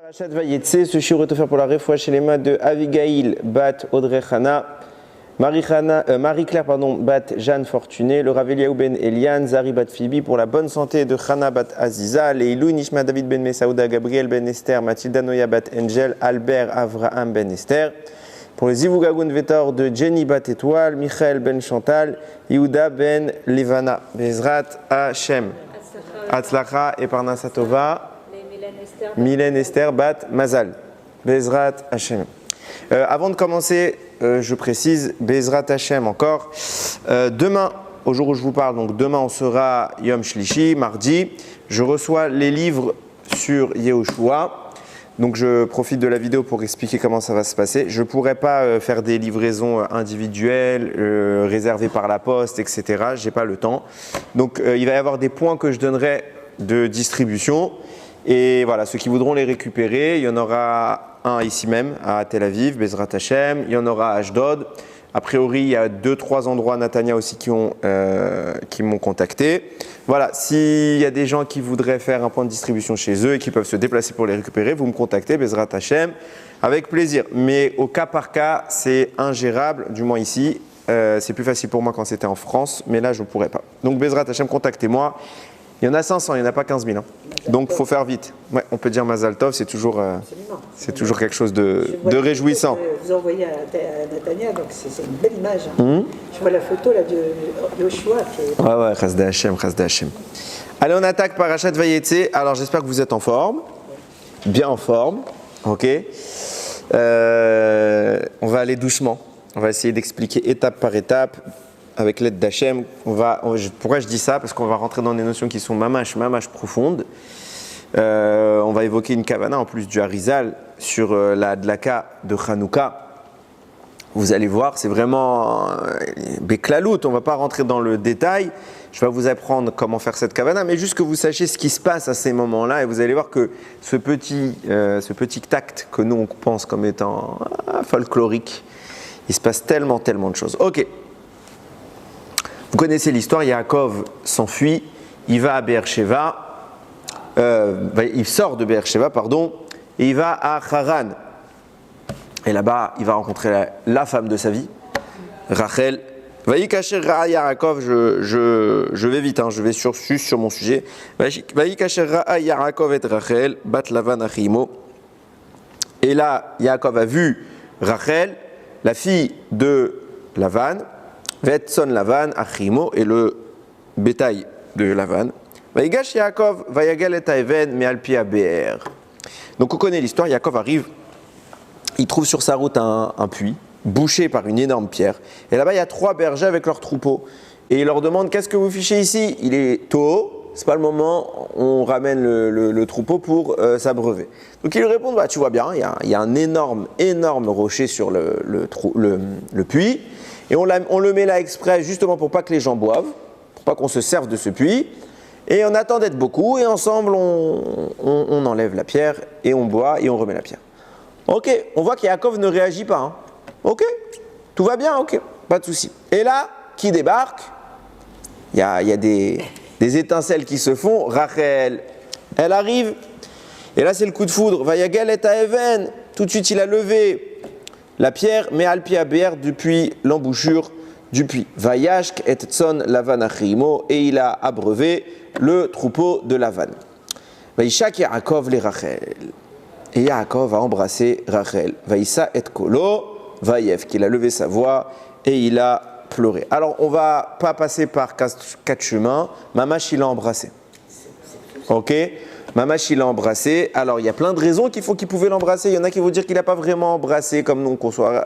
Parashat Vayetse, ce shiur est offert pour la réfoua chez les mains de Avigail bat Audrey Chana, Marie-Claire bat Jeanne Fortuné, le Rav Eliaou ben Eliane, Zari bat Phoebe pour la bonne santé de Chana bat Aziza, Leilou Nishma David ben Mesaouda, Gabriel ben Esther, Mathilda Noya bat Angel, Albert Avraham ben Esther. Pour les Zivougagoun Vetor de Jenny bat Étoile, Michael ben Chantal, Yehuda ben Levana, Bezrat Hashem, Atzlacha et Parnasatova. Mylène Esther bat Mazal. Bezrat Hashem. Avant de commencer, je précise, Bezrat Hashem encore. Demain, au jour où je vous parle, donc demain on sera Yom Shlishi, mardi. Je reçois les livres sur Yehoshua. Donc je profite de la vidéo pour expliquer comment ça va se passer. Je ne pourrai pas faire des livraisons individuelles, réservées par la poste, etc. Je n'ai pas le temps. Donc il va y avoir des points que je donnerai de distribution. Et voilà, ceux qui voudront les récupérer, il y en aura un ici même, à Tel Aviv, Bezrat Hashem, il y en aura à Ashdod. A priori, il y a 2-3 endroits à Natania aussi qui m'ont contacté. Voilà, s'il y a des gens qui voudraient faire un point de distribution chez eux et qui peuvent se déplacer pour les récupérer, vous me contactez, Bezrat Hashem, avec plaisir. Mais au cas par cas, c'est ingérable, du moins ici. C'est plus facile pour moi quand c'était en France, mais là, je ne pourrais pas. Donc, Bezrat Hashem, contactez-moi. Il y en a 500, il n'y en a pas 15 000. Hein. Donc, il faut faire vite. Ouais, on peut dire Mazal Tov, c'est toujours quelque chose de réjouissant. Vous envoyez à Natania, donc c'est une belle image. Hein. Je vois la photo là, de Yoshua. Ouais, Chasdé Hashem. Allez, on attaque Parashat Vayetse. Alors, j'espère que vous êtes en forme. Bien en forme. Ok. On va aller doucement. On va essayer d'expliquer étape par étape. Avec l'aide d'Hachem, pourquoi je dis ça? Parce qu'on va rentrer dans des notions qui sont mamash profondes. On va évoquer une kavana en plus du Harizal sur la dlaka de Hanouka. Vous allez voir, c'est vraiment beklalout. On ne va pas rentrer dans le détail. Je vais vous apprendre comment faire cette kavana, mais juste que vous sachiez ce qui se passe à ces moments-là. Et vous allez voir que ce petit tact que nous on pense comme étant folklorique, il se passe tellement de choses. Ok. Vous connaissez l'histoire, Yaakov s'enfuit, il va à Beersheva, il sort de Beersheva, et il va à Haran. Et là-bas, il va rencontrer la femme de sa vie, Rachel. Vayikacher Ra'a Yaakov, je vais vite, je vais juste sur mon sujet. Vayikacher Ra'a Yaakov et Rachel, bat Lavan Achimo. Et là, Yaakov a vu Rachel, la fille de Lavan, Vetson Lavan, Achimo, et le bétail de Lavan. Vayigash Yaakov, Vayagal et Taeven, Mealpia Be'er. Donc on connaît l'histoire, Yaakov arrive, il trouve sur sa route un puits, bouché par une énorme pierre. Et là-bas, il y a 3 bergers avec leurs troupeaux. Et il leur demande, qu'est-ce que vous fichez ici? Il est tôt, c'est pas le moment, on ramène le troupeau pour s'abreuver. Donc ils lui répondent, bah, tu vois bien, il y a un énorme rocher sur le puits. Et on le met là exprès justement pour pas que les gens boivent, pour pas qu'on se serve de ce puits. Et on attend d'être beaucoup et ensemble on enlève la pierre et on boit et on remet la pierre. Ok, on voit qu'Yaakov ne réagit pas. Hein. Ok, tout va bien, ok, pas de souci. Et là, qui débarque? Il y a des étincelles qui se font. Rachel, elle arrive. Et là c'est le coup de foudre. Vayagal et Taeven. Tout de suite il a levé la pierre, mais alpia be'er depuis l'embouchure du puits. Vayashk et tson Lavan Achimo, et il a abreuvé le troupeau de Lavan. Vayishak Yaakov le Rachel. Et Yaakov a embrassé Rachel. Vayissa et kolo, Vayev, qu'il a levé sa voix et il a pleuré. Alors on va pas passer par 4 chemins. Mamash il l'a embrassé. Ok. Mamash il l'a embrassé. Alors il y a plein de raisons qu'il pouvait l'embrasser. Il y en a qui vont dire qu'il n'a pas vraiment embrassé comme nous on conçoit.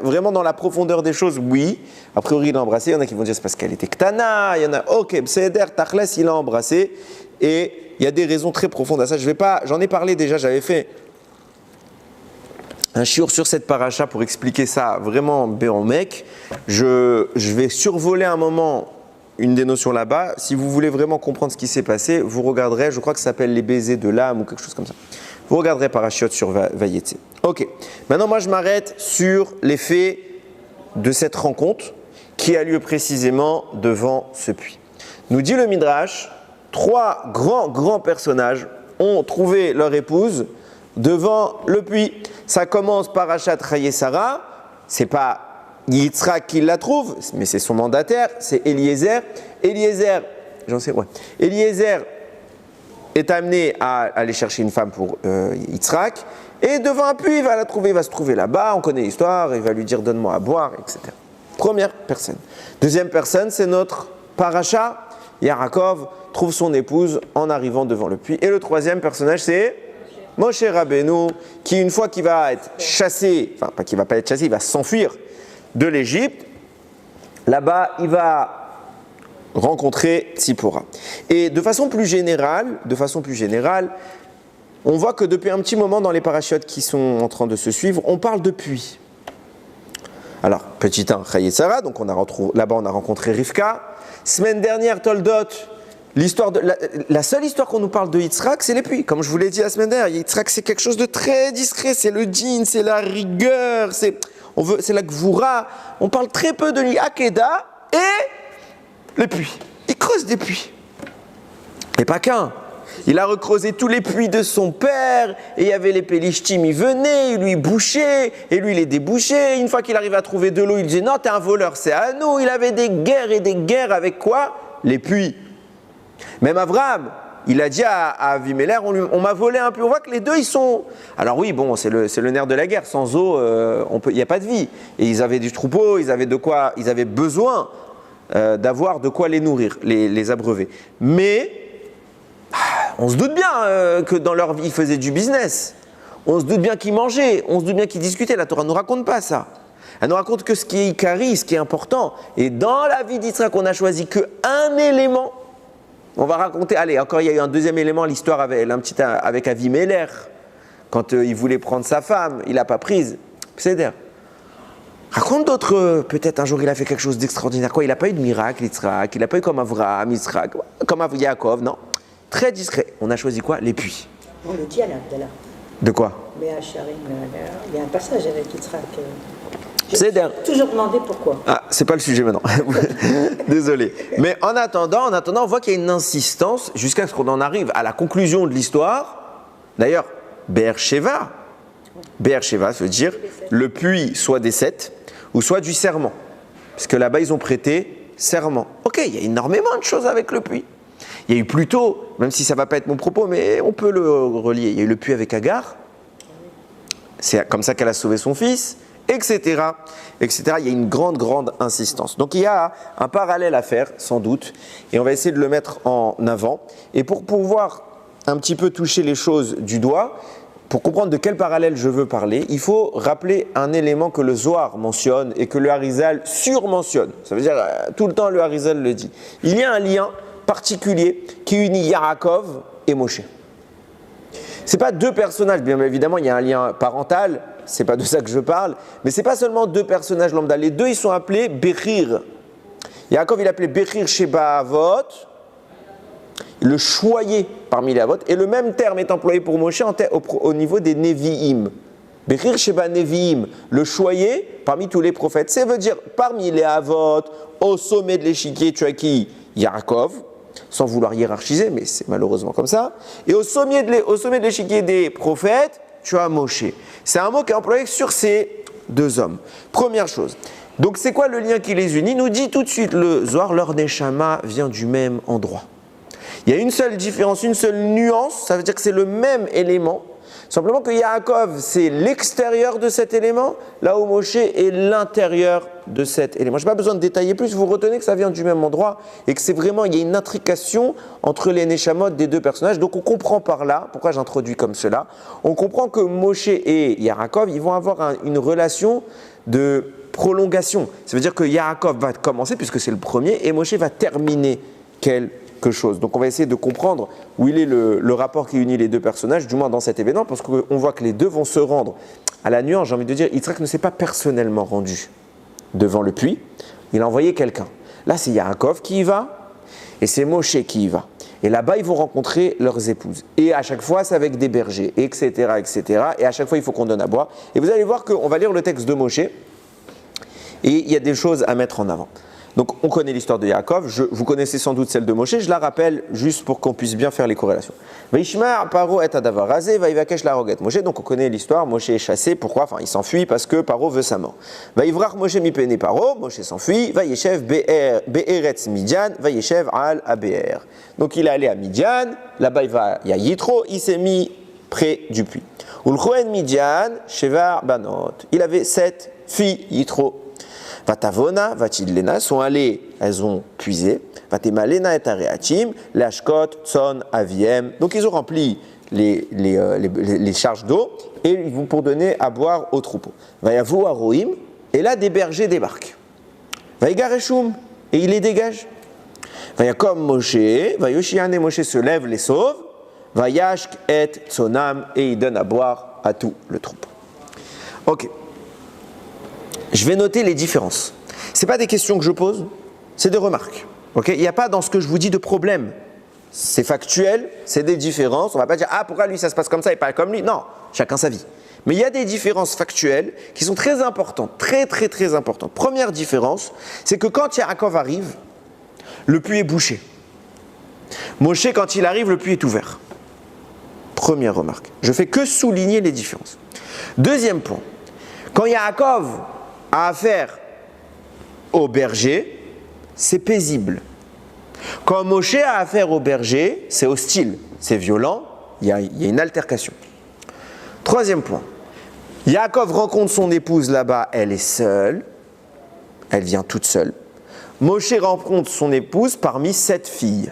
Vraiment dans la profondeur des choses, oui. A priori il l'a embrassé. Il y en a qui vont dire c'est parce qu'elle était ktana. Il y en a ok, Bseder, Tachles, il l'a embrassé. Et il y a des raisons très profondes à ça. J'en ai parlé déjà, j'avais fait un shiur sur cette paracha pour expliquer ça vraiment béomec. Je vais survoler un moment une des notions là-bas. Si vous voulez vraiment comprendre ce qui s'est passé, vous regarderez, je crois que ça s'appelle les baisers de l'âme ou quelque chose comme ça. Vous regarderez Parashiot sur Vayetse. Ok, maintenant moi je m'arrête sur les faits de cette rencontre qui a lieu précisément devant ce puits. Nous dit le Midrash, 3 grands personnages ont trouvé leur épouse devant le puits. Ça commence par Achat Chayesara, c'est pas Yitzhak qui la trouve, mais c'est son mandataire, c'est Eliezer. Eliezer est amené à aller chercher une femme pour Yitzhak, et devant un puits, il va la trouver, il va se trouver là-bas, on connaît l'histoire, il va lui dire donne-moi à boire, etc. Première personne. Deuxième personne, c'est notre paracha. Yaakov trouve son épouse en arrivant devant le puits. Et le troisième personnage, c'est Moshe Rabbeinu, qui une fois qu'il va être chassé, enfin pas qu'il va pas être chassé, il va s'enfuir de l'Égypte. Là-bas, il va rencontrer Tzipora. Et de façon plus générale, on voit que depuis un petit moment dans les parachutes qui sont en train de se suivre, on parle de puits. Alors, petit 1, Chayesara, donc là-bas on a rencontré Rivka. Semaine dernière, Toldot, la seule histoire qu'on nous parle de Yitzhak, c'est les puits. Comme je vous l'ai dit la semaine dernière, Yitzhak c'est quelque chose de très discret, c'est le djinn, c'est la rigueur, c'est la gvoura. On parle très peu de l'Akeda et les puits. Il creuse des puits. Et pas qu'un. Il a recreusé tous les puits de son père, et il y avait les Pélishtim, ils venaient, ils lui bouchaient, et lui il les débouchait. Une fois qu'il arrivait à trouver de l'eau, il disait non, t'es un voleur, c'est à nous. Il avait des guerres et des guerres avec quoi? Les puits. Même Abraham, il a dit à Avimelech, on m'a volé un puits. On voit que les deux, ils sont. Alors oui, bon, c'est le nerf de la guerre. Sans eau, il n'y a pas de vie. Et ils avaient du troupeau, ils avaient besoin d'avoir de quoi les nourrir, les abreuver. Mais on se doute bien que dans leur vie, ils faisaient du business. On se doute bien qu'ils mangeaient. On se doute bien qu'ils discutaient. La Torah ne nous raconte pas ça. Elle nous raconte que ce qui est Ikari, ce qui est important. Et dans la vie d'Israël, on n'a choisi qu'un élément. On va raconter, allez, encore il y a eu un deuxième élément, l'histoire avec Avimelech. Quand il voulait prendre sa femme, il n'a pas prise. C'est-à-dire, raconte d'autres, peut-être un jour il a fait quelque chose d'extraordinaire. Quoi, il n'a pas eu de miracle, Yitzhak. Il n'a pas eu comme Avraham, Yitzhak, comme Yaakov, non. Très discret. On a choisi quoi? Les puits. On le dit à l'Abdallah. De quoi? Mais à Sharim, il y a un passage avec Yitzhak. J'ai toujours demandé pourquoi. Ah, c'est pas le sujet maintenant. Désolé. Mais en attendant, on voit qu'il y a une insistance jusqu'à ce qu'on en arrive à la conclusion de l'histoire. D'ailleurs, Be'er-Sheva. Be'er-Sheva veut dire le puits soit des 7 ou soit du serment. Parce que là-bas, ils ont prêté serment. Ok, il y a énormément de choses avec le puits. Il y a eu plutôt, même si ça ne va pas être mon propos, mais on peut le relier. Il y a eu le puits avec Agar. C'est comme ça qu'elle a sauvé son fils, etc., etc. Il y a une grande insistance. Donc il y a un parallèle à faire, sans doute, et on va essayer de le mettre en avant. Et pour pouvoir un petit peu toucher les choses du doigt, pour comprendre de quel parallèle je veux parler, il faut rappeler un élément que le Zohar mentionne et que le Harizal surmentionne. Ça veut dire, tout le temps le Harizal le dit. Il y a un lien particulier qui unit Yaakov et Moshe. C'est pas deux personnages, bien évidemment il y a un lien parental, c'est pas de ça que je parle, mais c'est pas seulement deux personnages lambda. Les deux ils sont appelés Bechir. Yaakov il est appelé Bechir Sheba Avot, le choyé parmi les Avot, et le même terme est employé pour Moshe au niveau des Nevi'im. Bechir Sheba Nevi'im, le choyé parmi tous les prophètes. Ça veut dire parmi les Avot, au sommet de l'échiquier, tu as qui? Yaakov, sans vouloir hiérarchiser, mais c'est malheureusement comme ça. Et au sommet de l'échiquier des prophètes, tu as Moshe. C'est un mot qui est employé sur ces deux hommes. Première chose. Donc c'est quoi le lien qui les unit? Nous dit tout de suite le Zohar, leur Neshama vient du même endroit. Il y a une seule différence, une seule nuance, ça veut dire que c'est le même élément. Simplement que Yaakov, c'est l'extérieur de cet élément, là où Moshe est l'intérieur de cet élément. Je n'ai pas besoin de détailler plus, vous retenez que ça vient du même endroit et que c'est vraiment, il y a une intrication entre les Neshamot des deux personnages. Donc on comprend par là, pourquoi j'introduis comme cela, on comprend que Moshe et Yaakov, ils vont avoir une relation de prolongation. Ça veut dire que Yaakov va commencer, puisque c'est le premier, et Moshe va terminer quelque chose. Donc on va essayer de comprendre où il est le rapport qui unit les deux personnages, du moins dans cet événement, parce qu'on voit que les deux vont se rendre à la nuance. J'ai envie de dire, Yitzhak ne s'est pas personnellement rendu devant le puits, il a envoyé quelqu'un. Là c'est Yaakov qui y va, et c'est Moshe qui y va. Et là-bas ils vont rencontrer leurs épouses. Et à chaque fois c'est avec des bergers, etc., etc. Et à chaque fois il faut qu'on donne à boire. Et vous allez voir qu'on va lire le texte de Moshe, et il y a des choses à mettre en avant. Donc on connaît l'histoire de Yaakov, vous connaissez sans doute celle de Moshe, je la rappelle juste pour qu'on puisse bien faire les corrélations. Vaishma Paro et Adavar Razé, Vaivakesh la Roget Moshe, donc on connaît l'histoire, Moshe est chassé, pourquoi? Enfin il s'enfuit parce que Paro veut sa mort. Vaivrach Moshe mipene Paro, Moshe s'enfuit, Vaïeshev Be'eretz Midian, Vaïeshev al Abe'er. Donc il est allé à Midian, là-bas il y a Yitro, il s'est mis près du puits. Ulchoen Midian, Shevar Banot, il avait 7 filles Yitro. Vatavona, Vatidlena sont allées, elles ont puisé. Vatemalena et Areachim, Lashkot, Tson, Aviem. Donc ils ont rempli les charges d'eau et ils vont pour donner à boire aux troupeaux. Vayavu Aroim, et là des bergers débarquent. Vaïgareshum, et il les dégage. Vayakom Moshe, Vayoshiane et Moshe se lève, les sauve. Vayashk et Tsonam, et il donne à boire à tout le troupeau. Ok. Je vais noter les différences. Ce n'est pas des questions que je pose, c'est des remarques. Okay, il n'y a pas dans ce que je vous dis de problème. C'est factuel, c'est des différences. On ne va pas dire « Ah, pourquoi lui ça se passe comme ça et pas comme lui ?» Non, chacun sa vie. Mais il y a des différences factuelles qui sont très importantes, très très très importantes. Première différence, c'est que quand Yaakov arrive, le puits est bouché. Moshe, quand il arrive, le puits est ouvert. Première remarque. Je fais que souligner les différences. Deuxième point, quand Yaakov a affaire au berger, c'est paisible. Quand Moshe a affaire au berger, c'est hostile, c'est violent, il y a une altercation. Troisième point, Yaakov rencontre son épouse là-bas, elle est seule, elle vient toute seule. Moshe rencontre son épouse parmi 7 filles.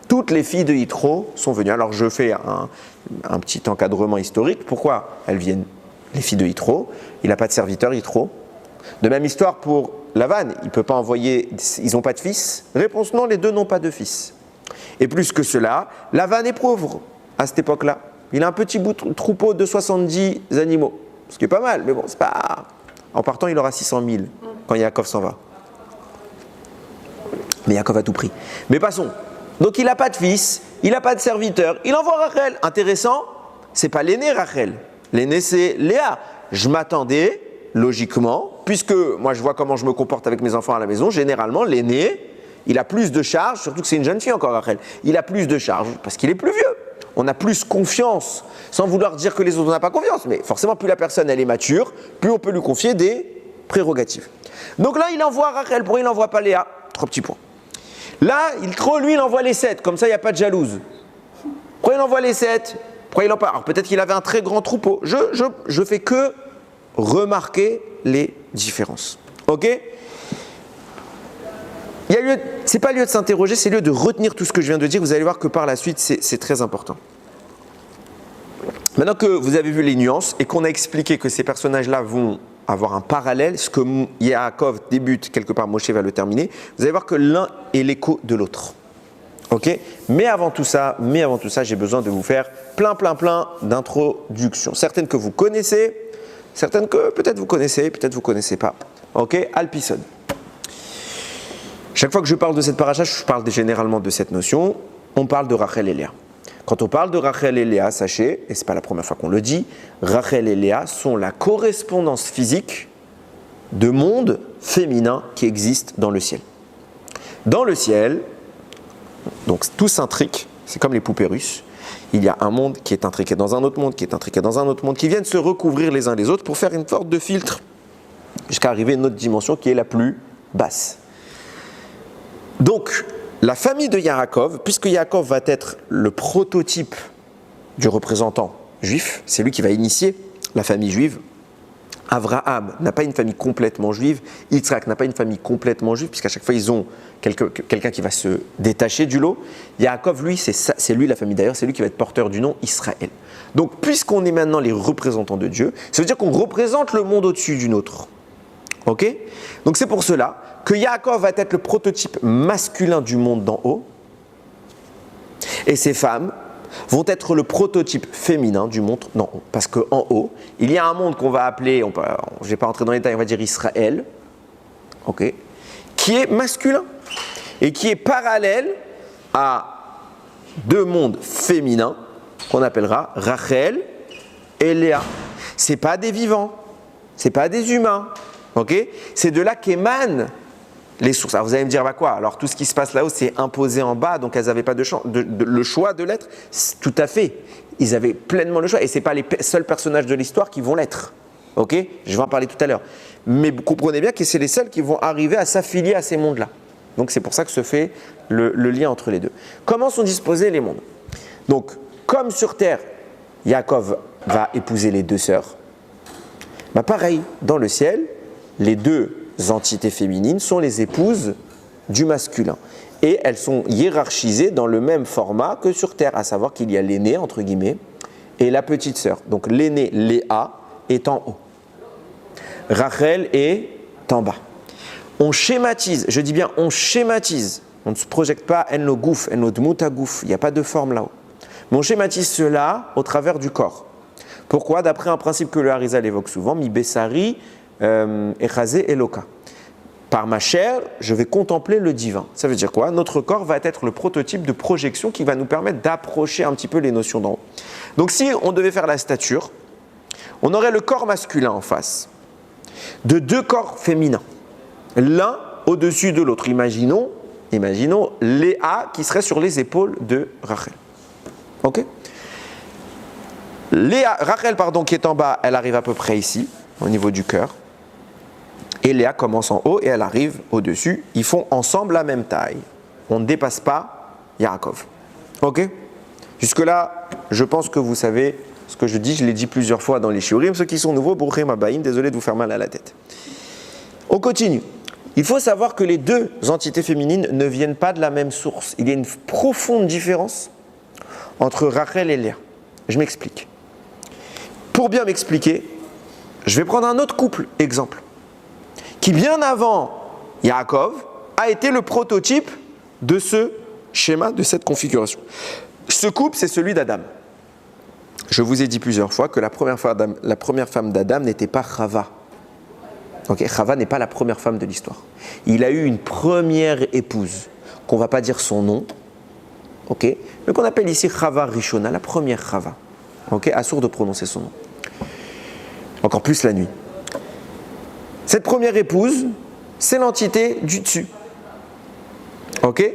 Toutes les filles de Yitro sont venues. Alors je fais un petit encadrement historique. Pourquoi elles viennent, les filles de Yitro? Il n'a pas de serviteur Yitro. De même histoire pour Lavan, il ne peut pas envoyer, ils n'ont pas de fils. Réponse non, les deux n'ont pas de fils. Et plus que cela, Lavan est pauvre à cette époque-là. Il a un petit troupeau de 70 animaux, ce qui est pas mal, mais bon, c'est pas... En partant, il aura 600 000 quand Yaakov s'en va. Mais Yaakov a tout pris. Mais passons. Donc il n'a pas de fils, il n'a pas de serviteur, il envoie Rachel. Intéressant, c'est pas l'aîné Rachel. L'aîné c'est Léa. Je m'attendais, logiquement, puisque moi je vois comment je me comporte avec mes enfants à la maison, généralement l'aîné, il a plus de charges, surtout que c'est une jeune fille encore Rachel, il a plus de charges parce qu'il est plus vieux. On a plus confiance, sans vouloir dire que les autres n'ont pas confiance, mais forcément plus la personne elle est mature, plus on peut lui confier des prérogatives. Donc là il envoie Rachel, pourquoi il n'envoie pas Léa? 3 petits points. Là, lui, il envoie les 7, comme ça, il n'y a pas de jalouse. Pourquoi il envoie les 7? Pourquoi il en parle? Alors peut-être qu'il avait un très grand troupeau. Je fais que remarquer les différences. Ok? C'est pas lieu de s'interroger, c'est lieu de retenir tout ce que je viens de dire. Vous allez voir que par la suite, c'est très important. Maintenant que vous avez vu les nuances et qu'on a expliqué que ces personnages-là vont avoir un parallèle, ce que Yaakov débute quelque part, Moshe va le terminer, vous allez voir que l'un est l'écho de l'autre. Ok? Mais avant tout ça, j'ai besoin de vous faire plein d'introductions. Certaines que vous connaissez, certaines que peut-être vous connaissez pas. Ok? Alpison. Chaque fois que je parle de cette paracha, je parle généralement de cette notion. On parle de Rachel et Léa. Quand on parle de Rachel et Léa, sachez, et ce n'est pas la première fois qu'on le dit, Rachel et Léa sont la correspondance physique de mondes féminins qui existent dans le ciel. Dans le ciel, donc tout s'intrique, c'est comme les poupées russes, il y a un monde qui est intriqué dans un autre monde, qui est intriqué dans un autre monde, qui viennent se recouvrir les uns les autres pour faire une sorte de filtre, jusqu'à arriver à une autre dimension qui est la plus basse. Donc, la famille de Yaakov, puisque Yaakov va être le prototype du représentant juif, c'est lui qui va initier la famille juive. Abraham n'a pas une famille complètement juive, Yitzhak n'a pas une famille complètement juive, puisqu'à chaque fois ils ont quelqu'un qui va se détacher du lot. Yaakov, lui, c'est lui la famille d'ailleurs, c'est lui qui va être porteur du nom Israël. Donc, puisqu'on est maintenant les représentants de Dieu, ça veut dire qu'on représente le monde au-dessus du nôtre. Ok? Donc c'est pour cela que Yaakov va être le prototype masculin du monde d'en haut, et ces femmes vont être le prototype féminin du monde d'en haut. Parce qu'en haut, il y a un monde qu'on va appeler, je ne vais pas rentrer dans les détails, on va dire Israël, ok, qui est masculin, et qui est parallèle à 2 mondes féminins qu'on appellera Rachel et Léa. Ce n'est pas des vivants, ce n'est pas des humains. Okay, c'est de là qu'émane les sources. Alors vous allez me dire, bah quoi? Alors tout ce qui se passe là-haut, c'est imposé en bas, donc elles n'avaient pas le choix de l'être? Tout à fait. Ils avaient pleinement le choix, et ce n'est pas les seuls personnages de l'histoire qui vont l'être. Ok? Je vais en parler tout à l'heure. Mais vous comprenez bien que c'est les seuls qui vont arriver à s'affilier à ces mondes-là. Donc c'est pour ça que se fait le lien entre les deux. Comment sont disposés les mondes? Donc, comme sur Terre, Yaakov va épouser les deux sœurs, bah pareil, dans le ciel, les deux entités féminines sont les épouses du masculin. Et elles sont hiérarchisées dans le même format que sur Terre, à savoir qu'il y a l'aînée, entre guillemets, et la petite sœur. Donc l'aînée, Léa, est en haut. Rachel est en bas. On schématise, je dis bien on schématise, on ne se projette pas en lo gouf, en lo dmuta gouf, il n'y a pas de forme là-haut. Mais on schématise cela au travers du corps. Pourquoi? D'après un principe que le Harizal évoque souvent, mi bessari echazé eloka. Par ma chair, je vais contempler le divin. Ça veut dire quoi? Notre corps va être le prototype de projection qui va nous permettre d'approcher un petit peu les notions d'en haut. Donc si on devait faire la stature, on aurait le corps masculin en face, de deux corps féminins, l'un au-dessus de l'autre. Imaginons Léa qui serait sur les épaules de Rachel. Ok? Rachel, qui est en bas, elle arrive à peu près ici, au niveau du cœur. Et Léa commence en haut et elle arrive au-dessus. Ils font ensemble la même taille. On ne dépasse pas Yaakov. Ok? Jusque-là, je pense que vous savez ce que je dis. Je l'ai dit plusieurs fois dans les shiurim. Ceux qui sont nouveaux, Bruchim Abaïm, désolé de vous faire mal à la tête. On continue. Il faut savoir que les deux entités féminines ne viennent pas de la même source. Il y a une profonde différence entre Rachel et Léa. Je m'explique. Pour bien m'expliquer, je vais prendre un autre couple, exemple, qui bien avant Yaakov a été le prototype de ce schéma, de cette configuration. Ce couple, c'est celui d'Adam. Je vous ai dit plusieurs fois que la première femme d'Adam n'était pas Chava. Okay, Chava n'est pas la première femme de l'histoire. Il a eu une première épouse, qu'on ne va pas dire son nom, okay, mais qu'on appelle ici Chava Rishona, la première Chava. Okay, assourd de prononcer son nom. Encore plus la nuit. Cette première épouse, c'est l'entité du dessus. Ok?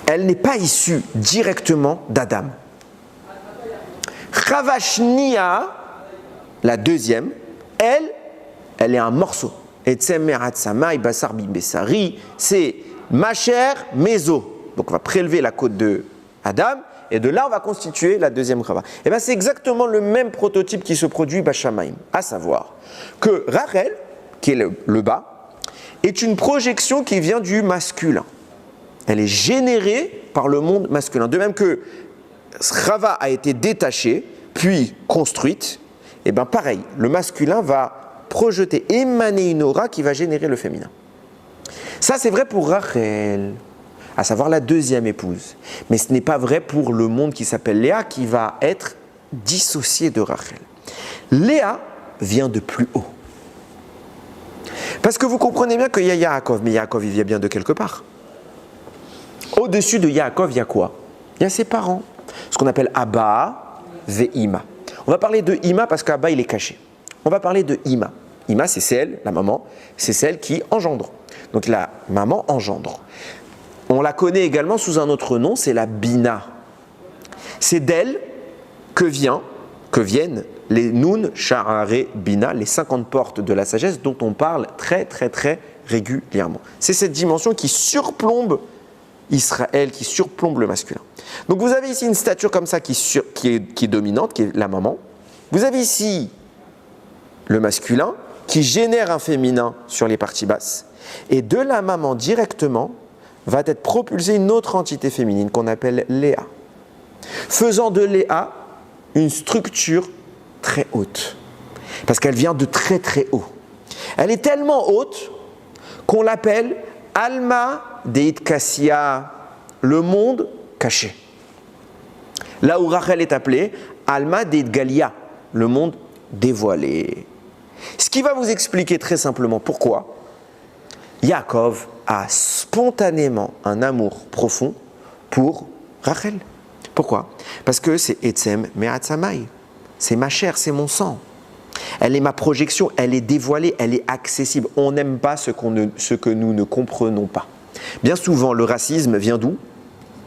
Elle n'est pas issue directement d'Adam. Chava Shnia, la deuxième, elle est un morceau. Etzem merat samai basar bibesari, c'est ma chair, mes os. Donc on va prélever la côte de Adam, et de là on va constituer la deuxième Chava. Et bien c'est exactement le même prototype qui se produit Bashamaim, à savoir que Rachel, qui est le bas, est une projection qui vient du masculin. Elle est générée par le monde masculin. De même que Chava a été détachée, puis construite, et bien pareil, le masculin va projeter, émaner une aura qui va générer le féminin. Ça c'est vrai pour Rachel, à savoir la deuxième épouse. Mais ce n'est pas vrai pour le monde qui s'appelle Léa, qui va être dissocié de Rachel. Léa vient de plus haut. Parce que vous comprenez bien qu'il y a Yaakov, mais Yaakov il vient bien de quelque part. Au-dessus de Yaakov, il y a quoi? Il y a ses parents, ce qu'on appelle Abba ve Ima. On va parler de Ima parce qu'Abba il est caché. On va parler de Ima. Ima c'est celle, la maman, c'est celle qui engendre. Donc la maman engendre. On la connaît également sous un autre nom, c'est la Bina. C'est d'elle que viennent les Nun, Sha'are, Bina, les 50 portes de la sagesse dont on parle très très très régulièrement. C'est cette dimension qui surplombe Israël, qui surplombe le masculin. Donc vous avez ici une stature comme ça qui est dominante, qui est la maman. Vous avez ici le masculin qui génère un féminin sur les parties basses. Et de la maman directement va être propulsée une autre entité féminine qu'on appelle Léa, faisant de Léa une structure très haute, parce qu'elle vient de très très haut. Elle est tellement haute qu'on l'appelle Alma Deit Kassia, le monde caché. Là où Rachel est appelée Alma Deit Galia, le monde dévoilé. Ce qui va vous expliquer très simplement pourquoi Yaakov a spontanément un amour profond pour Rachel. Pourquoi? Parce que c'est Etzem Me'atzamai. C'est ma chair, c'est mon sang. Elle est ma projection, elle est dévoilée, elle est accessible. On n'aime pas ce que nous ne comprenons pas. Bien souvent, le racisme vient d'où?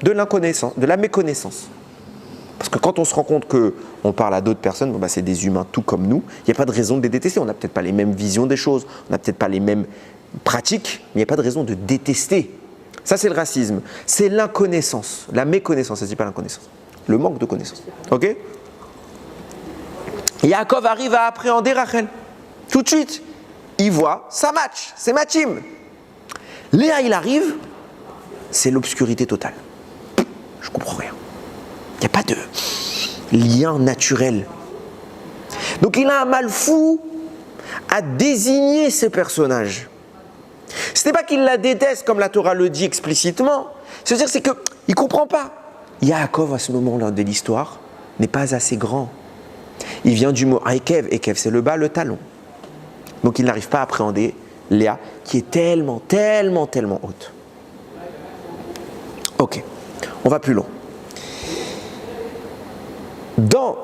De l'inconnaissance, de la méconnaissance. Parce que quand on se rend compte qu'on parle à d'autres personnes, bon bah c'est des humains tout comme nous, il n'y a pas de raison de les détester. On n'a peut-être pas les mêmes visions des choses, on n'a peut-être pas les mêmes pratiques, mais il n'y a pas de raison de détester. Ça, c'est le racisme. C'est l'inconnaissance, la méconnaissance, ça ne dit pas l'inconnaissance. Le manque de connaissance. Ok? Yaakov arrive à appréhender Rachel. Tout de suite, il voit, ça match, c'est ma team. Léa, il arrive, c'est l'obscurité totale. Je comprends rien. Il n'y a pas de lien naturel. Donc il a un mal fou à désigner ce personnage. Ce n'est pas qu'il la déteste comme la Torah le dit explicitement. C'est-à-dire c'est qu'il ne comprend pas. Yaakov à ce moment-là de l'histoire n'est pas assez grand. Il vient du mot Ekev. Ekev c'est le bas, le talon. Donc il n'arrive pas à appréhender Léa qui est tellement haute. Ok, on va plus loin. Dans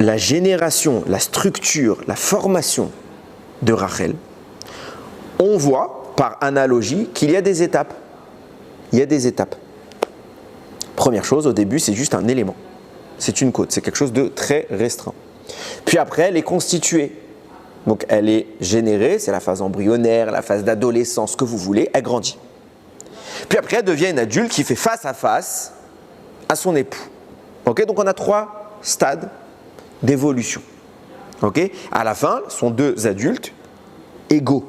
la génération, la structure, la formation de Rachel, on voit par analogie qu'il y a des étapes. Il y a des étapes. Première chose, au début, c'est juste un élément. C'est une côte, c'est quelque chose de très restreint. Puis après, elle est constituée. Donc elle est générée, c'est la phase embryonnaire, la phase d'adolescence, ce que vous voulez, elle grandit. Puis après, elle devient une adulte qui fait face à face à son époux. Ok, donc on a 3 stades d'évolution. Ok, à la fin, ce sont 2 adultes égaux.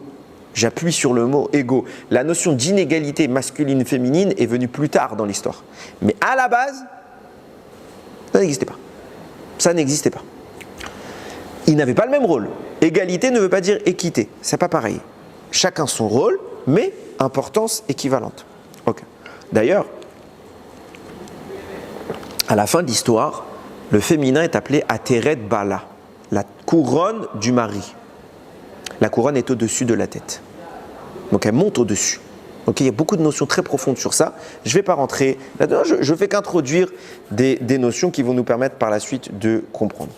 J'appuie sur le mot égaux. La notion d'inégalité masculine-féminine est venue plus tard dans l'histoire. Mais à la base, ça n'existait pas. Ça n'existait pas. Ils n'avaient pas le même rôle. Égalité ne veut pas dire équité. C'est pas pareil. Chacun son rôle, mais importance équivalente. Okay. D'ailleurs, à la fin de l'histoire, le féminin est appelé Ateret Bala, la couronne du mari. La couronne est au-dessus de la tête. Donc elle monte au-dessus. Donc il y a beaucoup de notions très profondes sur ça. Je ne vais pas rentrer là-dedans, je ne fais qu'introduire des notions qui vont nous permettre par la suite de comprendre.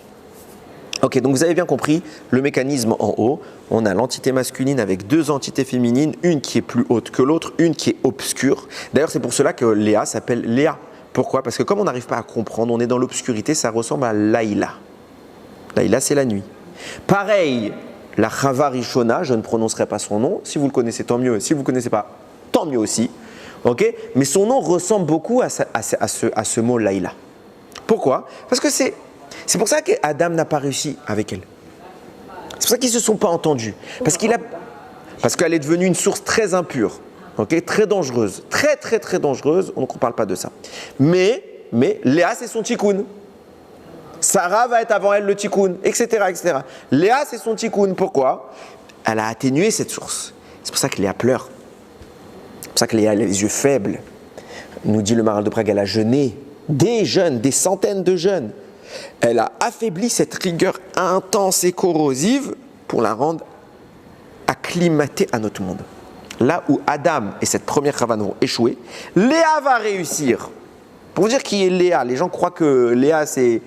Ok, donc vous avez bien compris le mécanisme en haut. On a l'entité masculine avec 2 entités féminines, une qui est plus haute que l'autre, une qui est obscure. D'ailleurs, c'est pour cela que Léa s'appelle Léa. Pourquoi? Parce que comme on n'arrive pas à comprendre, on est dans l'obscurité, ça ressemble à Laïla. Laïla, c'est la nuit. Pareil, la Chava Rishona, je ne prononcerai pas son nom. Si vous le connaissez, tant mieux. Si vous ne le connaissez pas, tant mieux aussi. Ok? Mais son nom ressemble beaucoup à ce mot Laïla. Pourquoi? Parce que c'est pour ça qu'Adam n'a pas réussi avec elle. C'est pour ça qu'ils ne se sont pas entendus. Parce qu'elle est devenue une source très impure. Okay, très dangereuse, très dangereuse, donc on ne parle pas de ça. Mais Léa, c'est son tikkun. Sarah va être avant elle le tikkun, etc., etc. Léa, c'est son tikkun. Pourquoi? Elle a atténué cette source. C'est pour ça que Léa pleure. C'est pour ça que Léa a les yeux faibles. Nous dit le Maharal de Prague, elle a jeûné. Des jeunes, des centaines de jeunes. Elle a affaibli cette rigueur intense et corrosive pour la rendre acclimatée à notre monde. Là où Adam et cette première Chava vont échouer, Léa va réussir. Pour vous dire qui est Léa, les gens croient que Léa c'est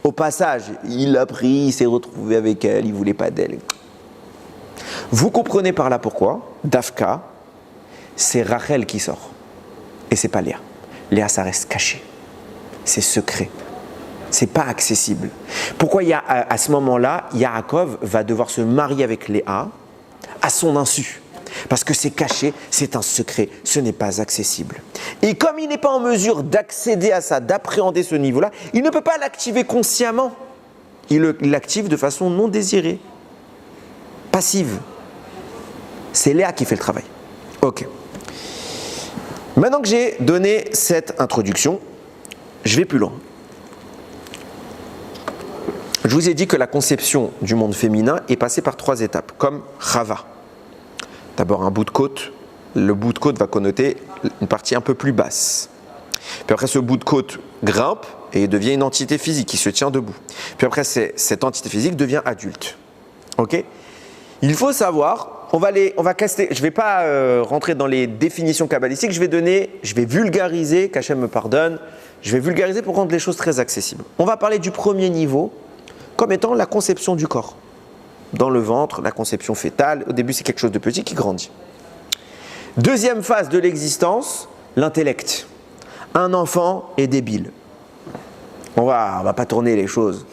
au passage, il l'a pris, il s'est retrouvé avec elle, il ne voulait pas d'elle. Vous comprenez par là pourquoi Dafka, c'est Rachel qui sort. Et c'est pas Léa. Léa, ça reste caché. C'est secret. C'est pas accessible. Pourquoi à ce moment-là, Yaakov va devoir se marier avec Léa à son insu? Parce que c'est caché, c'est un secret, ce n'est pas accessible. Et comme il n'est pas en mesure d'accéder à ça, d'appréhender ce niveau-là, il ne peut pas l'activer consciemment. Il l'active de façon non désirée, passive. C'est Léa qui fait le travail. Ok. Maintenant que j'ai donné cette introduction, je vais plus loin. Je vous ai dit que la conception du monde féminin est passée par 3 étapes, comme Chava. D'abord un bout de côte. Le bout de côte va connoter une partie un peu plus basse. Puis après, ce bout de côte grimpe et devient une entité physique qui se tient debout. Puis après, cette entité physique devient adulte. Ok? Il faut savoir, on va caster. Je ne vais pas rentrer dans les définitions kabbalistiques. Je vais vulgariser, qu'Hachem me pardonne. Je vais vulgariser pour rendre les choses très accessibles. On va parler du premier niveau comme étant la conception du corps. dans le ventre, la conception fœtale. Au début, c'est quelque chose de petit qui grandit. Deuxième phase de l'existence, l'intellect. Un enfant est débile. On va pas tourner les choses.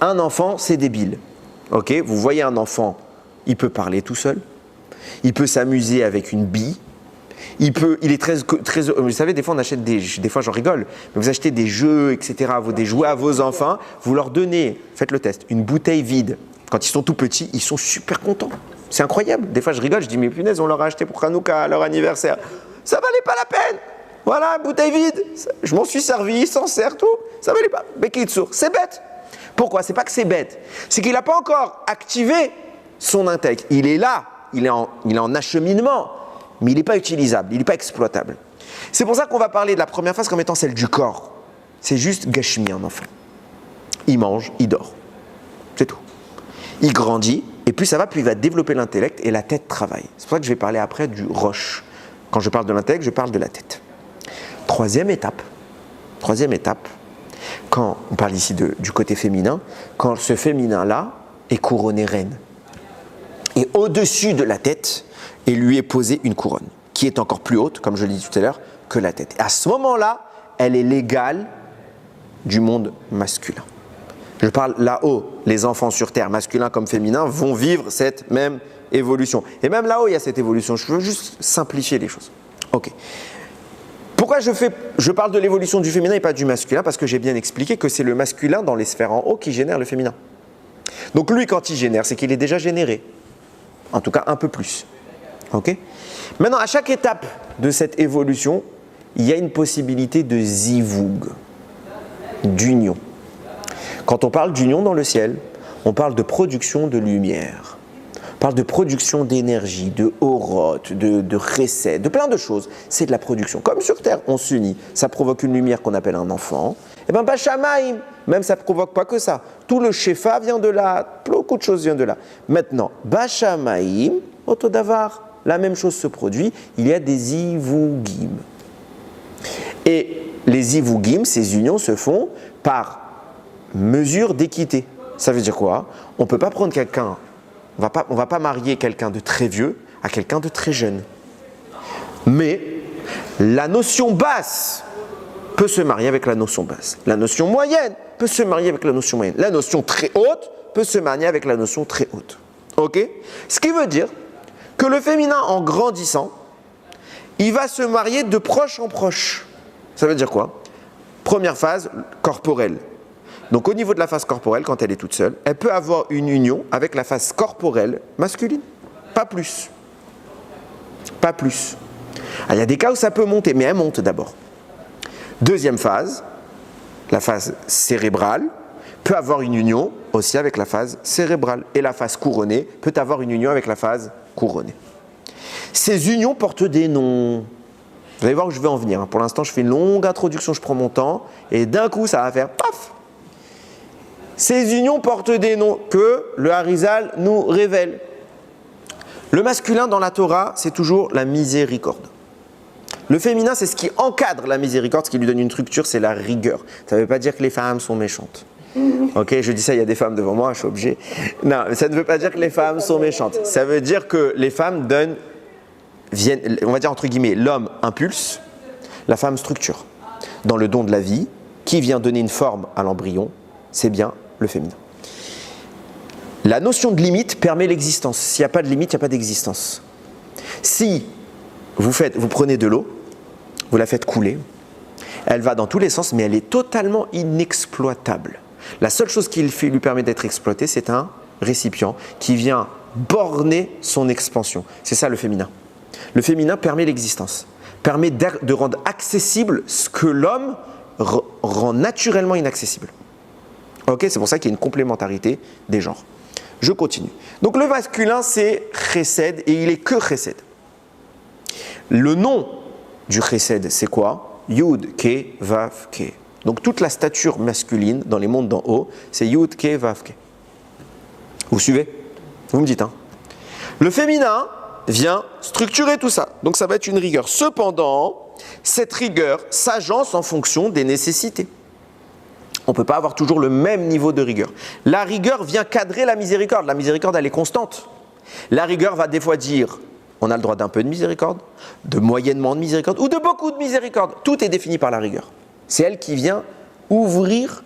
Un enfant, c'est débile. Ok, vous voyez un enfant, il peut parler tout seul. Il peut s'amuser avec une bille. Il est très, vous savez, des fois on achète des fois j'en rigole, mais vous achetez des jeux, etc., des jouets à vos enfants, vous leur donnez, faites le test, une bouteille vide. Quand ils sont tout petits, ils sont super contents. C'est incroyable. Des fois je rigole, je dis mais punaise, on leur a acheté pour Hanouka, à leur anniversaire. Ça valait pas la peine. Voilà, bouteille vide. Je m'en suis servi, il s'en sert tout. Ça valait pas. Bekitsour, c'est bête. Pourquoi? C'est pas que c'est bête. C'est qu'il n'a pas encore activé son intellect. Il est là, il est en acheminement. Mais il n'est pas utilisable, il n'est pas exploitable. C'est pour ça qu'on va parler de la première phase comme étant celle du corps. C'est juste gashmi, un enfant. Il mange, il dort. C'est tout. Il grandit, et plus ça va, plus il va développer l'intellect et la tête travaille. C'est pour ça que je vais parler après du roche. Quand je parle de l'intellect, je parle de la tête. Troisième étape, quand on parle ici du côté féminin, quand ce féminin-là est couronné reine. Et au-dessus de la tête, et lui est posée une couronne, qui est encore plus haute, comme je l'ai dit tout à l'heure, que la tête. Et à ce moment-là, elle est l'égale du monde masculin. Je parle là-haut, les enfants sur Terre, masculins comme féminins, vont vivre cette même évolution. Et même là-haut, il y a cette évolution. Je veux juste simplifier les choses. Ok. Pourquoi je parle de l'évolution du féminin et pas du masculin? Parce que j'ai bien expliqué que c'est le masculin dans les sphères en haut qui génère le féminin. Donc lui, quand il génère, c'est qu'il est déjà généré. En tout cas, un peu plus. Ok. Maintenant, à chaque étape de cette évolution, il y a une possibilité de zivug, d'union. Quand on parle d'union dans le ciel, on parle de production de lumière, on parle de production d'énergie, de oroth, de chesed, de plein de choses. C'est de la production. Comme sur Terre, on s'unit, ça provoque une lumière qu'on appelle un enfant. Et bien, Bashamaim, même ça ne provoque pas que ça. Tout le shefa vient de là, beaucoup de choses viennent de là. Maintenant, Bashamaim, Otodavar, la même chose se produit, il y a des zivugim. Et les zivugim, ces unions se font par mesure d'équité. Ça veut dire quoi? On ne peut pas prendre quelqu'un, on va pas marier quelqu'un de très vieux à quelqu'un de très jeune. Mais la notion basse peut se marier avec la notion basse. La notion moyenne peut se marier avec la notion moyenne. La notion très haute peut se marier avec la notion très haute. Ok? Ce qui veut dire que le féminin, en grandissant, il va se marier de proche en proche. Ça veut dire quoi? Première phase, corporelle. Donc au niveau de la phase corporelle, quand elle est toute seule, elle peut avoir une union avec la phase corporelle masculine. Pas plus. Pas plus. Il y a des cas où ça peut monter, mais elle monte d'abord. Deuxième phase, la phase cérébrale, peut avoir une union aussi avec la phase cérébrale. Et la phase couronnée peut avoir une union avec la phase couronnée. Ces unions portent des noms. Vous allez voir où je vais en venir. Pour l'instant, je fais une longue introduction, je prends mon temps, et d'un coup, ça va faire paf. Ces unions portent des noms que le Harizal nous révèle. Le masculin dans la Torah, c'est toujours la miséricorde. Le féminin, c'est ce qui encadre la miséricorde, ce qui lui donne une structure, c'est la rigueur. Ça ne veut pas dire que les femmes sont méchantes. Ok, je dis ça, il y a des femmes devant moi, je suis obligé. Non, ça ne veut pas dire que les femmes sont méchantes. Ça veut dire que les femmes viennent, on va dire entre guillemets, l'homme impulse, la femme structure. Dans le don de la vie, qui vient donner une forme à l'embryon, c'est bien le féminin. La notion de limite permet l'existence. S'il n'y a pas de limite, il n'y a pas d'existence. Si vous prenez de l'eau, vous la faites couler, elle va dans tous les sens, mais elle est totalement inexploitable. La seule chose qui lui permet d'être exploitée, c'est un récipient qui vient borner son expansion. C'est ça le féminin. Le féminin permet l'existence, permet de rendre accessible ce que l'homme rend naturellement inaccessible. Ok, c'est pour ça qu'il y a une complémentarité des genres. Je continue. Donc le masculin, c'est chesed et il est que chesed. Le nom du chesed, c'est quoi? Yud, Ke, Vav, Ke. Donc toute la stature masculine dans les mondes d'en haut, c'est Yud, Ke, Vav, Ke. Vous suivez? Vous me dites, hein? Le féminin vient structurer tout ça. Donc ça va être une rigueur. Cependant, cette rigueur s'agence en fonction des nécessités. On ne peut pas avoir toujours le même niveau de rigueur. La rigueur vient cadrer la miséricorde. La miséricorde, elle est constante. La rigueur va des fois dire, on a le droit d'un peu de miséricorde, de moyennement de miséricorde ou de beaucoup de miséricorde. Tout est défini par la rigueur. C'est elle qui vient ouvrir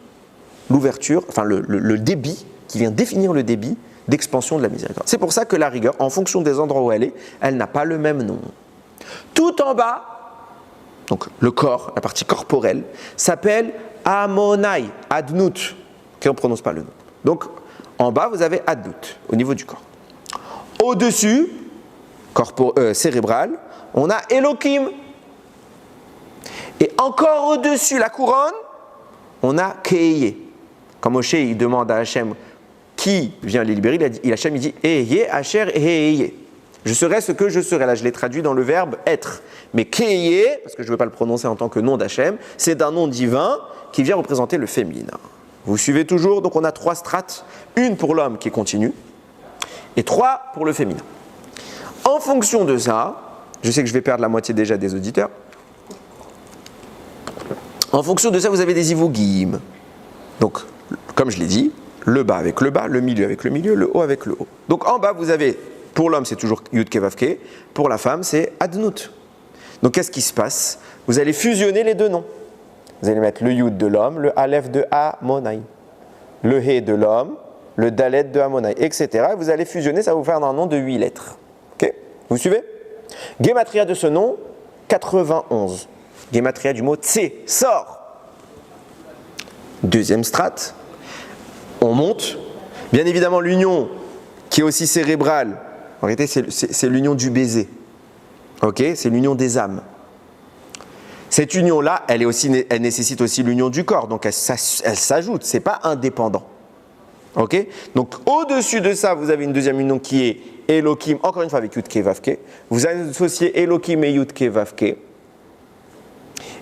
l'ouverture, enfin le débit, qui vient définir le débit d'expansion de la miséricorde. C'est pour ça que la rigueur, en fonction des endroits où elle est, elle n'a pas le même nom. Tout en bas, donc le corps, la partie corporelle, s'appelle Amonai, Adnout, qui on ne prononce pas le nom. Donc en bas, vous avez Adnout, au niveau du corps. Au-dessus, cérébral, on a Elohim. Et encore au-dessus, la couronne, on a Keye. Quand Moshe il demande à Hachem qui vient les libérer, Hachem il dit Eye, Asher, Eye. Je serai ce que je serai. Là, je l'ai traduit dans le verbe être. Mais Keye, parce que je ne veux pas le prononcer en tant que nom d'Hachem, c'est un nom divin qui vient représenter le féminin. Vous suivez toujours? Donc on a 3 strates, une pour l'homme qui est continue et 3 pour le féminin. En fonction de ça, je sais que je vais perdre la moitié déjà des auditeurs. En fonction de ça, vous avez des ivogim. Donc, comme je l'ai dit, le bas avec le bas, le milieu avec le milieu, le haut avec le haut. Donc en bas, vous avez, pour l'homme, c'est toujours Yud Kevavke, pour la femme, c'est Adnout. Donc qu'est-ce qui se passe? Vous allez fusionner les deux noms. Vous allez mettre le Yud de l'homme, le Aleph de Amonai, le He de l'homme, le Dalet de Amonai, etc. Et vous allez fusionner, ça va vous faire un nom de 8 lettres. Ok? Vous suivez? Gématria de ce nom, 91. Gématria du mot Tse, sort. Deuxième strate, on monte. Bien évidemment, l'union qui est aussi cérébrale, en réalité, c'est l'union du baiser. Ok? C'est l'union des âmes. Cette union-là, elle nécessite aussi l'union du corps, donc elle s'ajoute, c'est pas indépendant. Ok? Donc au-dessus de ça, vous avez une deuxième union qui est Elohim, encore une fois avec Yud Ke Vav Ke. Vous associez Elohim et Yud Ke Vav Ke.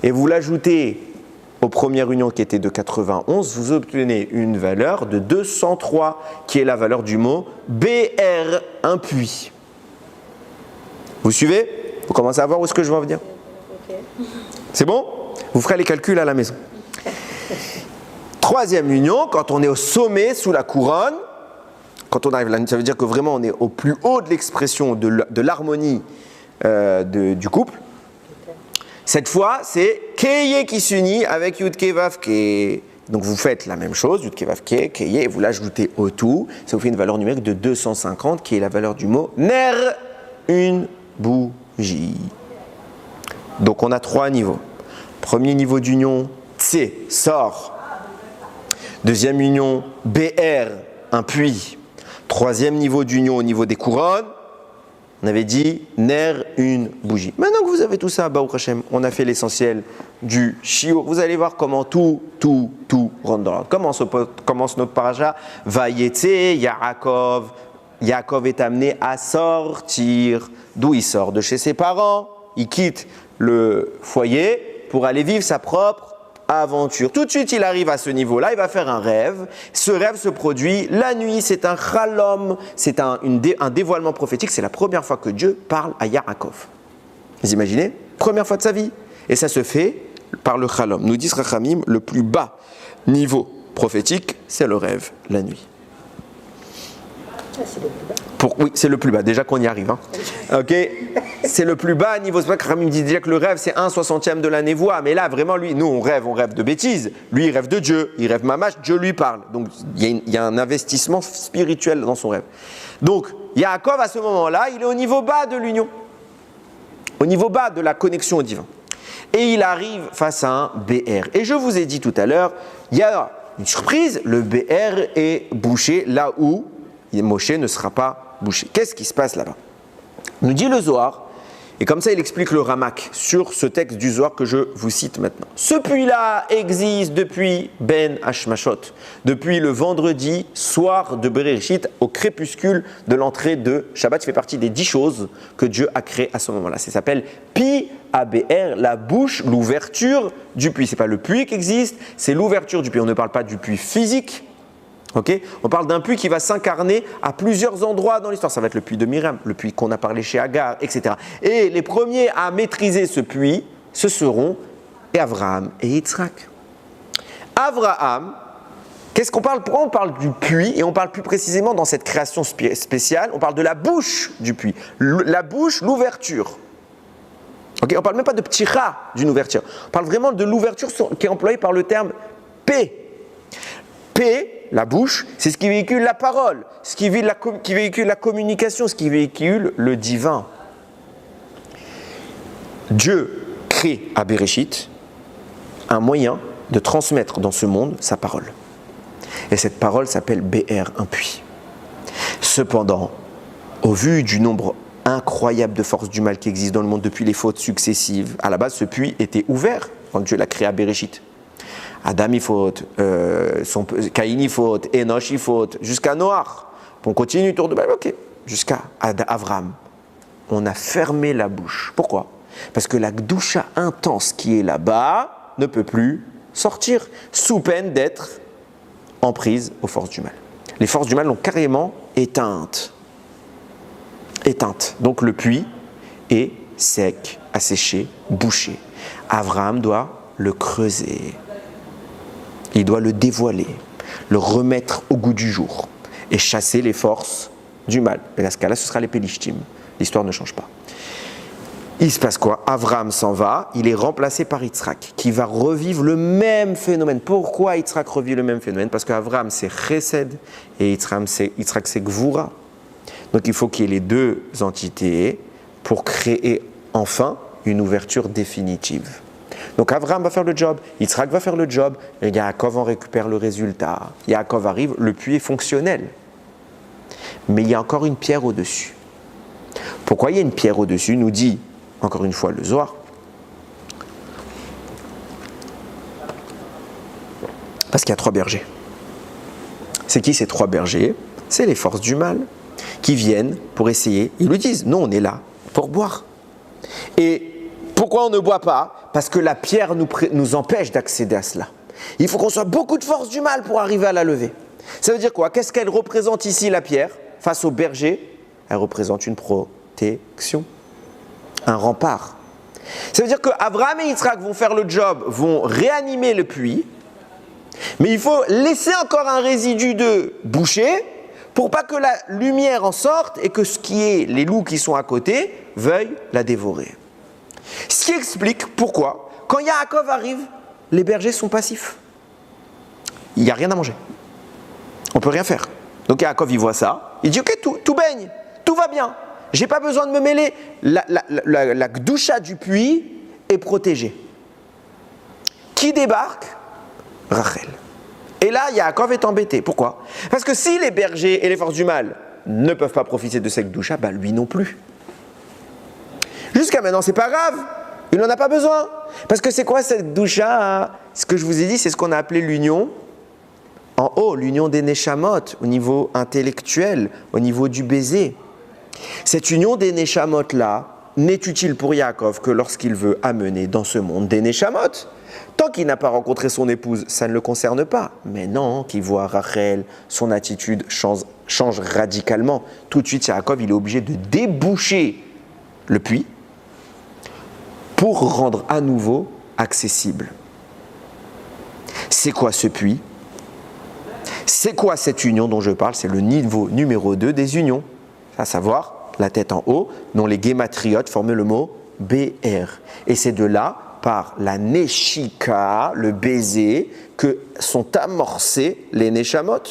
Et vous l'ajoutez aux premières unions qui étaient de 91, vous obtenez une valeur de 203, qui est la valeur du mot BR, un puits. Vous suivez? Vous commencez à voir où est-ce que je veux en venir? C'est bon? Vous ferez les calculs à la maison. Troisième union, quand on est au sommet, sous la couronne, quand on arrive là, ça veut dire que vraiment on est au plus haut de l'expression de l'harmonie du couple. Cette fois, c'est Keye qui s'unit avec Yud Ke Vav Ke. Donc vous faites la même chose, Yud Ke Vav Ke, Keye, et vous l'ajoutez au tout. Ça vous fait une valeur numérique de 250, qui est la valeur du mot Ner, une bougie. Donc on a 3 niveaux. Premier niveau d'union, Tse, sort. Deuxième union, BR, un puits. Troisième niveau d'union au niveau des couronnes, on avait dit Ner, une bougie. Maintenant que vous avez tout ça, Baruch Hashem, on a fait l'essentiel du shiur. Vous allez voir comment tout rentre dans l'ordre. Commence notre paracha. Vayetse, Yaakov. Yaakov est amené à sortir. D'où il sort? De chez ses parents. Il quitte le foyer pour aller vivre sa propre aventure. Tout de suite, il arrive à ce niveau-là, il va faire un rêve. Ce rêve se produit la nuit, c'est un chalom, c'est un dévoilement prophétique. C'est la première fois que Dieu parle à Yaakov. Vous imaginez? Première fois de sa vie. Et ça se fait par le chalom. Nous disent Rachamim, le plus bas niveau prophétique, c'est le rêve, la nuit. C'est le plus bas. Oui, c'est le plus bas, déjà qu'on y arrive. Hein. Ok, c'est le plus bas niveau. C'est pas que Rami me dit déjà que le rêve c'est 1/60 de la névoie, mais là vraiment lui, nous on rêve de bêtises. Lui il rêve de Dieu, il rêve mamash, Dieu lui parle. Donc il y a un investissement spirituel dans son rêve. Donc Yaakov à ce moment-là, il est au niveau bas de l'union, au niveau bas de la connexion au divin. Et il arrive face à un BR. Et je vous ai dit tout à l'heure, il y a une surprise, le BR est bouché là où Moshe ne sera pas bouché. Qu'est-ce qui se passe là-bas? Nous dit le Zohar, et comme ça il explique le Ramak sur ce texte du Zohar que je vous cite maintenant. Ce puits-là existe depuis Ben Hashmashot, depuis le vendredi soir de Bereshit, au crépuscule de l'entrée de Shabbat. Il fait partie des 10 choses que Dieu a créées à ce moment-là. Ça s'appelle Pi ABR, la bouche, l'ouverture du puits. Ce n'est pas le puits qui existe, c'est l'ouverture du puits. On ne parle pas du puits physique. Okay, on parle d'un puits qui va s'incarner à plusieurs endroits dans l'histoire. Ça va être le puits de Myriam, le puits qu'on a parlé chez Agar, etc. Et les premiers à maîtriser ce puits, ce seront Avraham et Yitzhak. Abraham, qu'est-ce qu'on parle? Pourquoi on parle du puits et on parle plus précisément dans cette création spéciale, on parle de la bouche du puits. La bouche, l'ouverture. Okay, on ne parle même pas de ptira, d'une ouverture. On parle vraiment de l'ouverture qui est employée par le terme P. P, la bouche, c'est ce qui véhicule la parole, ce qui véhicule la communication, ce qui véhicule le divin. Dieu crée à Bereshit un moyen de transmettre dans ce monde sa parole. Et cette parole s'appelle BR, un puits. Cependant, au vu du nombre incroyable de forces du mal qui existent dans le monde depuis les fautes successives, à la base, ce puits était ouvert quand Dieu l'a créé à Bereshit. Adam y faute, Caïn y faute, Enoch y faute, jusqu'à Noach. On continue tour de balle, ok, jusqu'à Abraham. On a fermé la bouche. Pourquoi? Parce que la gdoucha intense qui est là-bas ne peut plus sortir, sous peine d'être en prise aux forces du mal. Les forces du mal l'ont carrément éteinte. Donc le puits est sec, asséché, bouché. Abraham doit le creuser. Il doit le dévoiler, le remettre au goût du jour et chasser les forces du mal. Et dans ce cas-là, ce sera les Pélishtim. L'histoire ne change pas. Il se passe quoi? Abraham s'en va, il est remplacé par Yitzhak, qui va revivre le même phénomène. Pourquoi Yitzhak revit le même phénomène? Parce qu'Abraham c'est Chesed et Yitzhak c'est Gvura. Donc il faut qu'il y ait les deux entités pour créer enfin une ouverture définitive. Donc Abraham va faire le job, Yitzhak va faire le job, et Yaakov en récupère le résultat. Yaakov arrive, le puits est fonctionnel. Mais il y a encore une pierre au-dessus. Pourquoi il y a une pierre au-dessus? Nous dit encore une fois le Zohar. Parce qu'il y a 3 bergers. C'est qui ces 3 bergers? C'est les forces du mal qui viennent pour essayer. Ils lui disent, non, on est là pour boire. Et pourquoi on ne boit pas? Parce que la pierre nous empêche d'accéder à cela. Il faut qu'on soit beaucoup de forces du mal pour arriver à la lever. Ça veut dire quoi? Qu'est-ce qu'elle représente ici, la pierre? Face au berger, elle représente une protection, un rempart. Ça veut dire que Abraham et Yitzhak vont faire le job, vont réanimer le puits, mais il faut laisser encore un résidu de boucher pour pas que la lumière en sorte et que ce qui est les loups qui sont à côté veuillent la dévorer. Ce qui explique pourquoi, quand Yaakov arrive, les bergers sont passifs. Il n'y a rien à manger. On ne peut rien faire. Donc Yaakov, il voit ça, il dit ok, tout baigne, tout va bien. Je n'ai pas besoin de me mêler. La gdoucha du puits est protégée. Qui débarque? Rachel. Et là, Yaakov est embêté. Pourquoi? Parce que si les bergers et les forces du mal ne peuvent pas profiter de cette gdoucha, bah lui non plus. Jusqu'à maintenant, c'est pas grave. Il n'en a pas besoin. Parce que c'est quoi cette gdoucha? Ce que je vous ai dit, c'est ce qu'on a appelé l'union en haut, l'union des neshamot, au niveau intellectuel, au niveau du baiser. Cette union des neshamot-là n'est utile pour Yaakov que lorsqu'il veut amener dans ce monde des neshamot. Tant qu'il n'a pas rencontré son épouse, ça ne le concerne pas. Mais non, qu'il voit Rachel, son attitude change radicalement. Tout de suite, Yaakov, il est obligé de déboucher le puits pour rendre à nouveau accessible. C'est quoi ce puits? C'est quoi cette union dont je parle? C'est le niveau numéro 2 des unions, à savoir la tête en haut, dont les guématriotes forment le mot BR. Et c'est de là, par la neshika, le baiser, que sont amorcés les neshamot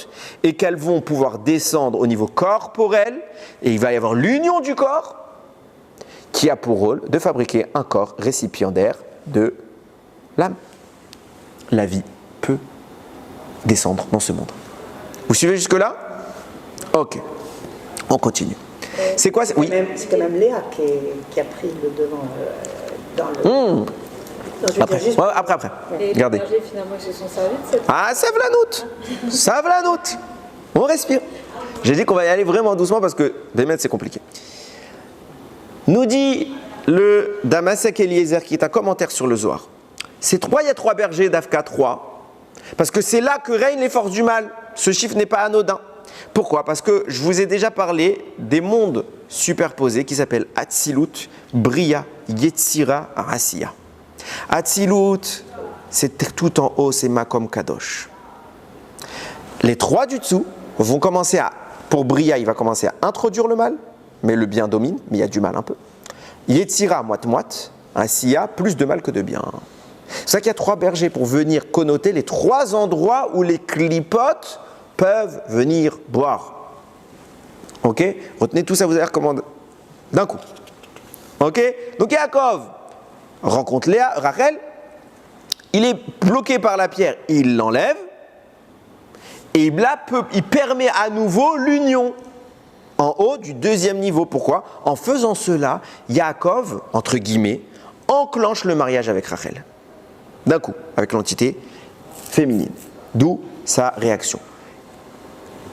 et qu'elles vont pouvoir descendre au niveau corporel, et il va y avoir l'union du corps qui a pour rôle de fabriquer un corps récipiendaire de l'âme. La vie peut descendre dans ce monde. Vous suivez jusque-là? Ok. On continue. C'est quoi? Oui. C'est quand même Léa qui a pris le devant dans le... Non, après. Juste... Ouais, après. Et Regardez. les bergers, finalement, ils se sont servis de cette... Ah, save la note. Save la note. On respire. J'ai dit qu'on va y aller vraiment doucement parce que des mètres, c'est compliqué. Nous dit le Damasek Eliezer, qui est un commentaire sur le Zohar. Il y a 3 bergers d'Afka 3. Parce que c'est là que règnent les forces du mal. Ce chiffre n'est pas anodin. Pourquoi? Parce que je vous ai déjà parlé des mondes superposés qui s'appellent Atzilut, Bria, Yetzira, Asiya. Atzilut, c'est tout en haut, c'est Makom Kadosh. Les trois du dessous vont commencer pour Bria, il va commencer à introduire le mal, mais le bien domine, mais il y a du mal un peu. Yetzira, moite-moite, ainsi il y a plus de mal que de bien. C'est pour ça qu'il y a trois bergers pour venir connoter les trois endroits où les clipotes peuvent venir boire. Ok? Retenez tout ça, vous allez recommander d'un coup. Ok? Donc Yaakov rencontre Léa, Rachel, il est bloqué par la pierre, il l'enlève, et là, il permet à nouveau l'union en haut du deuxième niveau. Pourquoi? En faisant cela, Yaakov, entre guillemets, enclenche le mariage avec Rachel. D'un coup, avec l'entité féminine. D'où sa réaction.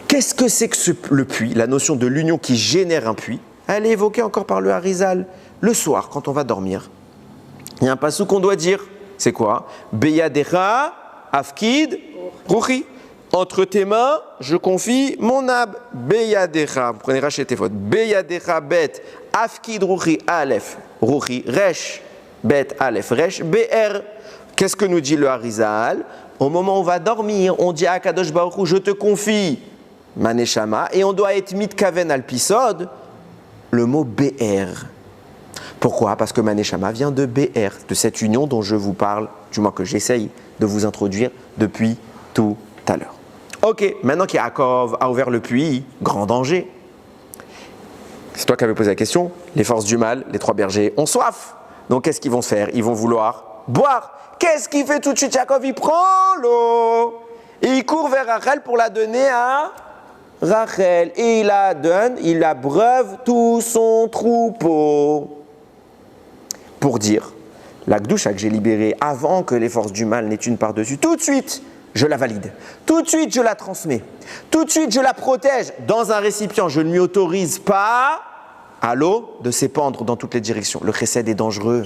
Qu'est-ce que c'est que le puits? La notion de l'union qui génère un puits, elle est évoquée encore par le Harizal. Le soir, quand on va dormir, il y a un passou qu'on doit dire. C'est quoi? Beyadecha, Afkid, Ruchi. Entre tes mains, je confie mon âme. Beyadecha, vous prenez Rachet tes fautes. Beyadecha, Bet, Afkid, Ruchi, Aleph, Ruchi, Resh, Bet, Aleph, Resh, BR. Qu'est-ce que nous dit le Harizal? Au moment où on va dormir, on dit à Kadosh Baruch Hu, je te confie ma neshama, et on doit être mitkaven al pisod, le mot BR. Pourquoi? Parce que ma neshama vient de BR, de cette union dont je vous parle, du moins que j'essaye de vous introduire depuis tout à l'heure. Ok, maintenant qu'Yaakov a ouvert le puits, grand danger. C'est toi qui avais posé la question. Les forces du mal, les trois bergers, ont soif. Donc qu'est-ce qu'ils vont faire? Ils vont vouloir boire. Qu'est-ce qu'il fait tout de suite? Yaakov, il prend l'eau et il court vers Rachel pour la donner à Rachel. Et il la donne, il abreuve tout son troupeau. Pour dire, la Gdoucha que j'ai libérée avant que les forces du mal n'aient une part dessus, tout de suite, je la valide. Tout de suite, je la transmets. Tout de suite, je la protège dans un récipient. Je ne lui autorise pas à l'eau de s'épandre dans toutes les directions. Le chesed est dangereux.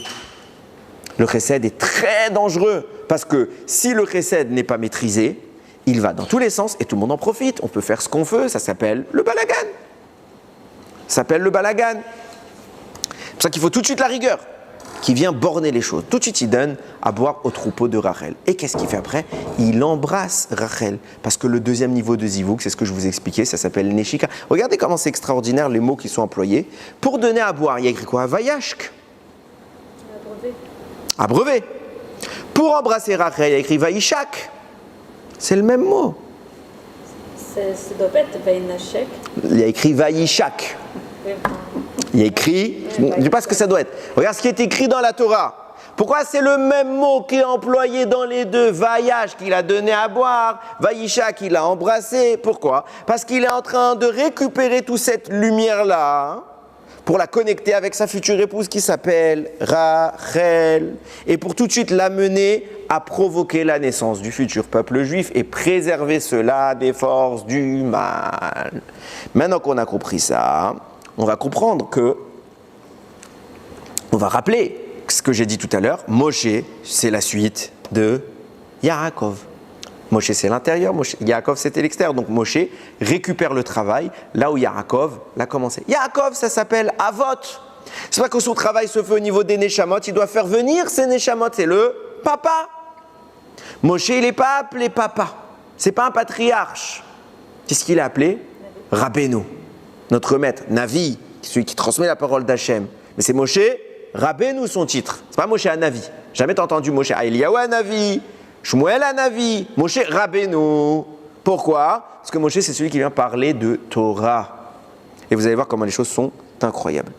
Le chesed est très dangereux. Parce que si le chesed n'est pas maîtrisé, il va dans tous les sens et tout le monde en profite. On peut faire ce qu'on veut. Ça s'appelle le balagan. Ça s'appelle le balagan. C'est pour ça qu'il faut tout de suite la rigueur, qui vient borner les choses. Tout de suite, il donne à boire au troupeau de Rachel. Et qu'est-ce qu'il fait après? Il embrasse Rachel. Parce que le deuxième niveau de Zivouk, c'est ce que je vous ai expliqué, ça s'appelle Neshika. Regardez comment c'est extraordinaire les mots qui sont employés. Pour donner à boire, il y a écrit quoi? Vayashk. Abreuvé. Pour embrasser Rachel, il y a écrit Vaishak. C'est le même mot. Ça doit pas être Vainachek. Il y a écrit Vaishak. Il y a écrit, je ne dis pas ce que ça doit être. Regarde ce qui est écrit dans la Torah. Pourquoi c'est le même mot qui est employé dans les deux? Vayash qu'il a donné à boire, Vaïcha qu'il a embrassé. Pourquoi? Parce qu'il est en train de récupérer toute cette lumière-là pour la connecter avec sa future épouse qui s'appelle Rachel. Et pour tout de suite l'amener à provoquer la naissance du futur peuple juif et préserver cela des forces du mal. Maintenant qu'on a compris ça, on va comprendre on va rappeler ce que j'ai dit tout à l'heure. Moshe, c'est la suite de Yaakov. Moshe, c'est l'intérieur, Yaakov, c'était l'extérieur. Donc Moshe récupère le travail là où Yaakov l'a commencé. Yaakov, ça s'appelle Avot. C'est pas que son travail se fait au niveau des Neshamot, il doit faire venir ces Neshamot, c'est le papa. Moshe, il n'est pas appelé papa. C'est pas un patriarche. Qu'est-ce qu'il est appelé? Rabbeinu. Notre maître, Navi, celui qui transmet la parole d'Hachem. Mais c'est Moshe Rabbeinu son titre. C'est pas Moshe Hanavi. Jamais t'as entendu Moshe Eliyahu Hanavi, Shmuel Hanavi, Moshe Rabbeinu. Pourquoi? Parce que Moshe, c'est celui qui vient parler de Torah. Et vous allez voir comment les choses sont incroyables.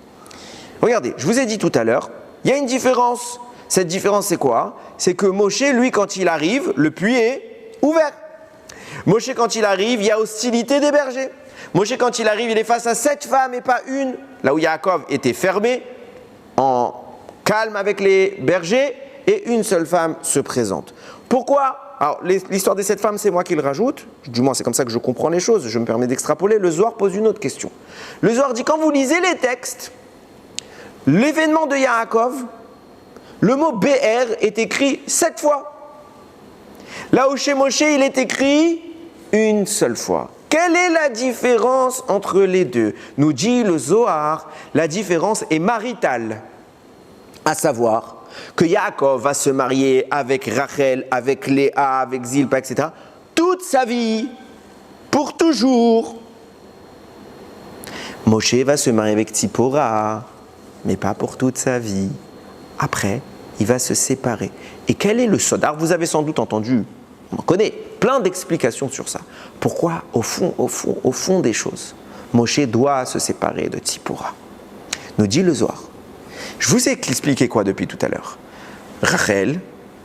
Regardez, je vous ai dit tout à l'heure, il y a une différence. Cette différence, c'est quoi? C'est que Moshe, lui, quand il arrive, le puits est ouvert. Moshe, quand il arrive, il y a hostilité des bergers. Moshe, quand il arrive, il est face à 7 femmes et pas une. Là où Yaakov était fermé, en calme avec les bergers, et une seule femme se présente. Pourquoi? Alors, l'histoire des 7 femmes, c'est moi qui le rajoute. Du moins, c'est comme ça que je comprends les choses. Je me permets d'extrapoler. Le Zohar pose une autre question. Le Zohar dit, quand vous lisez les textes, l'événement de Yaakov, le mot BR est écrit 7 fois. Là où chez Moshe, il est écrit une seule fois. Quelle est la différence entre les deux? Nous dit le Zohar, la différence est maritale. À savoir, que Yaakov va se marier avec Rachel, avec Léa, avec Zilpa, etc. toute sa vie, pour toujours. Moshe va se marier avec Tzipora, mais pas pour toute sa vie. Après, il va se séparer. Et quel est le sod? Alors vous avez sans doute entendu, on en connaît plein d'explications sur ça. Pourquoi, au fond des choses, Moshe doit se séparer de Tzipora? Nous dit le Zohar. Je vous ai expliqué quoi depuis tout à l'heure? Rachel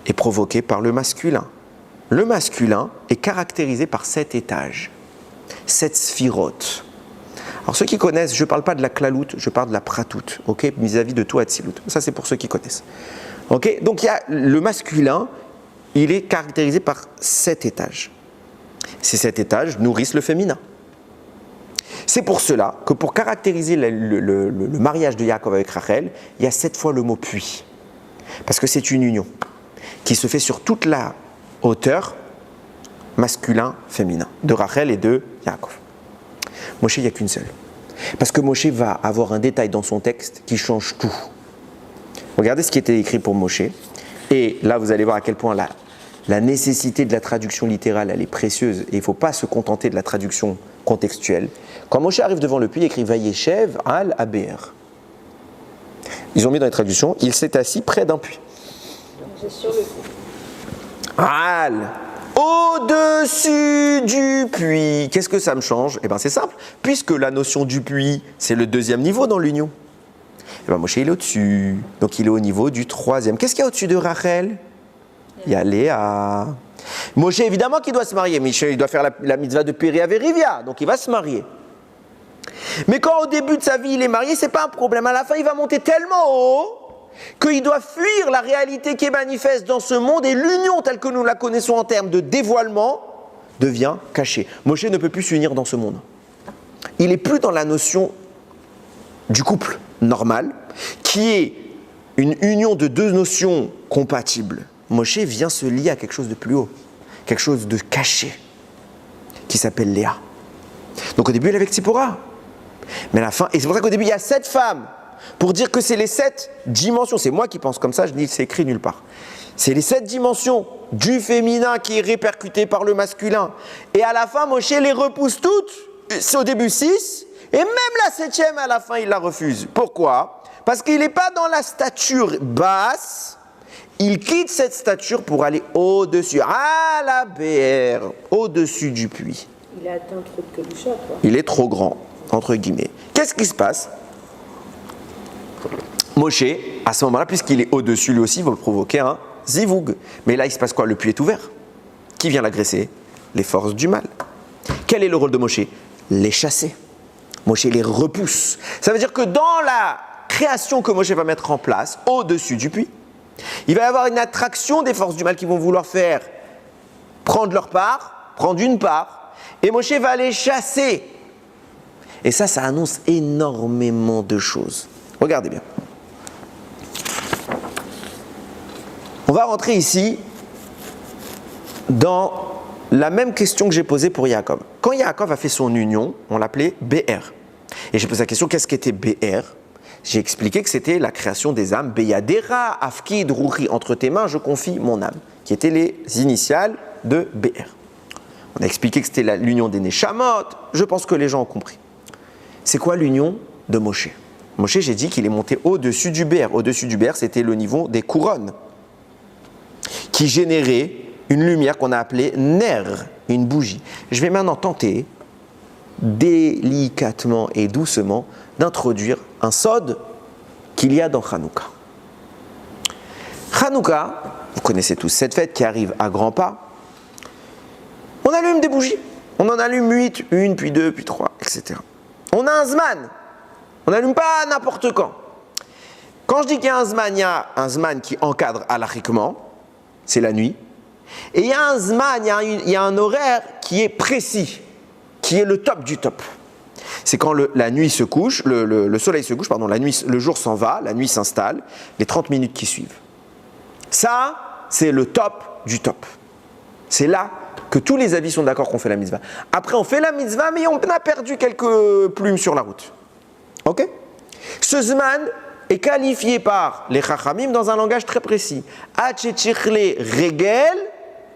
est provoquée par le masculin. Le masculin est caractérisé par 7 étages, 7 sphirotes. Alors ceux qui connaissent, je ne parle pas de la klalout, je parle de la pratout, ok, vis-à-vis de tout Hatzilut. Ça c'est pour ceux qui connaissent. Ok, donc il y a le masculin, il est caractérisé par 7 étages. Ces 7 étages nourrissent le féminin. C'est pour cela que pour caractériser le mariage de Yaakov avec Rachel, il y a 7 fois le mot puis. Parce que c'est une union qui se fait sur toute la hauteur masculin-féminin de Rachel et de Yaakov. Moshe, il n'y a qu'une seule. Parce que Moshe va avoir un détail dans son texte qui change tout. Regardez ce qui était écrit pour Moshe. Et là, vous allez voir à quel point la nécessité de la traduction littérale, elle est précieuse. Et il ne faut pas se contenter de la traduction contextuelle. Quand Moshe arrive devant le puits, il écrit « Vayeshev al Aber ». Ils ont mis dans les traductions « Il s'est assis près d'un puits ». C'est sur le puits. Al, au-dessus du puits. Qu'est-ce que ça me change? Eh bien, c'est simple. Puisque la notion du puits, c'est le 2e niveau dans l'union. Eh bien, Moshe, il est au-dessus. Donc, il est au niveau du 3e. Qu'est-ce qu'il y a au-dessus de Rachel? Il y a Léa. Moshe, évidemment qu'il doit se marier. Michel, il doit faire la mitzvah de Péri Averivia. Donc, il va se marier. Mais quand au début de sa vie, il est marié, c'est pas un problème. À la fin, il va monter tellement haut qu'il doit fuir la réalité qui est manifeste dans ce monde et l'union telle que nous la connaissons en termes de dévoilement devient cachée. Moshe ne peut plus s'unir dans ce monde. Il n'est plus dans la notion du couple normal, qui est une union de 2 notions compatibles. Moshe vient se lier à quelque chose de plus haut, quelque chose de caché, qui s'appelle Léa. Donc au début, elle est avec Tzipora. Mais à la fin, et c'est pour ça qu'au début, il y a 7 femmes. Pour dire que c'est les 7 dimensions, c'est moi qui pense comme ça, je dis c'est écrit nulle part. C'est les 7 dimensions du féminin qui est répercuté par le masculin. Et à la fin, Moshe les repousse toutes. C'est au début 6, et même la 7e à la fin, il la refuse. Pourquoi? Parce qu'il n'est pas dans la stature basse, il quitte cette stature pour aller au-dessus, à la BR, au-dessus du puits. Il a atteint trop de Kedusha, quoi. Il est trop grand, entre guillemets. Qu'est-ce qui se passe? Moshe, à ce moment-là, puisqu'il est au-dessus, lui aussi, il va provoquer un zivoug. Mais là, il se passe quoi? Le puits est ouvert. Qui vient l'agresser? Les forces du mal. Quel est le rôle de Moshe? Les chasser. Moshe les repousse. Ça veut dire que dans la création que Moshe va mettre en place, au-dessus du puits, il va y avoir une attraction des forces du mal qui vont vouloir faire prendre leur part, prendre une part, et Moshe va les chasser. Et ça annonce énormément de choses. Regardez bien. On va rentrer ici dans la même question que j'ai posée pour Yaakov. Quand Yaakov a fait son union, on l'appelait BR. Et j'ai posé la question, qu'est-ce qu'était BR? J'ai expliqué que c'était la création des âmes. Beyadera, Afkid, Ruchi, entre tes mains, je confie mon âme, qui étaient les initiales de BR. On a expliqué que c'était l'union des Neshamot. Je pense que les gens ont compris. C'est quoi l'union de Moshe? Moshe, j'ai dit qu'il est monté au-dessus du BR. Au-dessus du BR, c'était le niveau des couronnes, qui générait une lumière qu'on a appelée Ner, une bougie. Je vais maintenant tenter, délicatement et doucement, d'introduire un sod qu'il y a dans Hanouka. Hanouka, vous connaissez tous cette fête qui arrive à grands pas. On allume des bougies. On en allume 8, une, puis 2, puis 3, etc. On a un zman. On n'allume pas n'importe quand. Quand je dis qu'il y a un zman qui encadre halachiquement, c'est la nuit. Et il y a un zman, il y a un horaire qui est précis, qui est le top du top. C'est quand la nuit se couche, le soleil se couche, pardon, le jour s'en va, la nuit s'installe, les 30 minutes qui suivent. Ça, c'est le top du top. C'est là que tous les avis sont d'accord qu'on fait la mitzvah. Après, on fait la mitzvah, mais on a perdu quelques plumes sur la route. Ok? Ce zman est qualifié par les Chachamim dans un langage très précis. Hachetchichle regel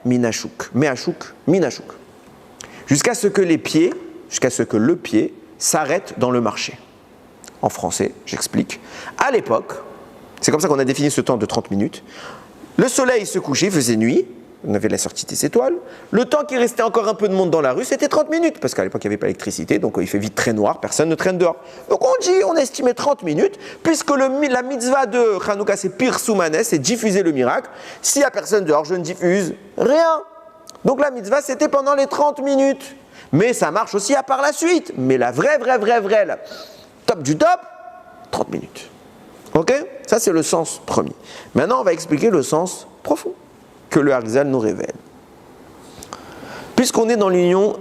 minashuk. Meashuk, minashuk. Jusqu'à ce que le pied s'arrête dans le marché. En français, j'explique. À l'époque, c'est comme ça qu'on a défini ce temps de 30 minutes. Le soleil se couchait, il faisait nuit, on avait la sortie des étoiles. Le temps qu'il restait encore un peu de monde dans la rue, c'était 30 minutes, parce qu'à l'époque, il n'y avait pas d'électricité, donc il fait vite très noir, personne ne traîne dehors. Donc on estimait 30 minutes, puisque la mitzvah de Hanouka, c'est Pirsoumanes, c'est diffuser le miracle. S'il n'y a personne dehors, je ne diffuse rien. Donc la mitzvah, c'était pendant les 30 minutes. Mais ça marche aussi à par la suite. Mais la vraie, la top du top, 30 minutes. Ok? Ça, c'est le sens premier. Maintenant, on va expliquer le sens profond que le Harizal nous révèle. Puisqu'on est dans l'union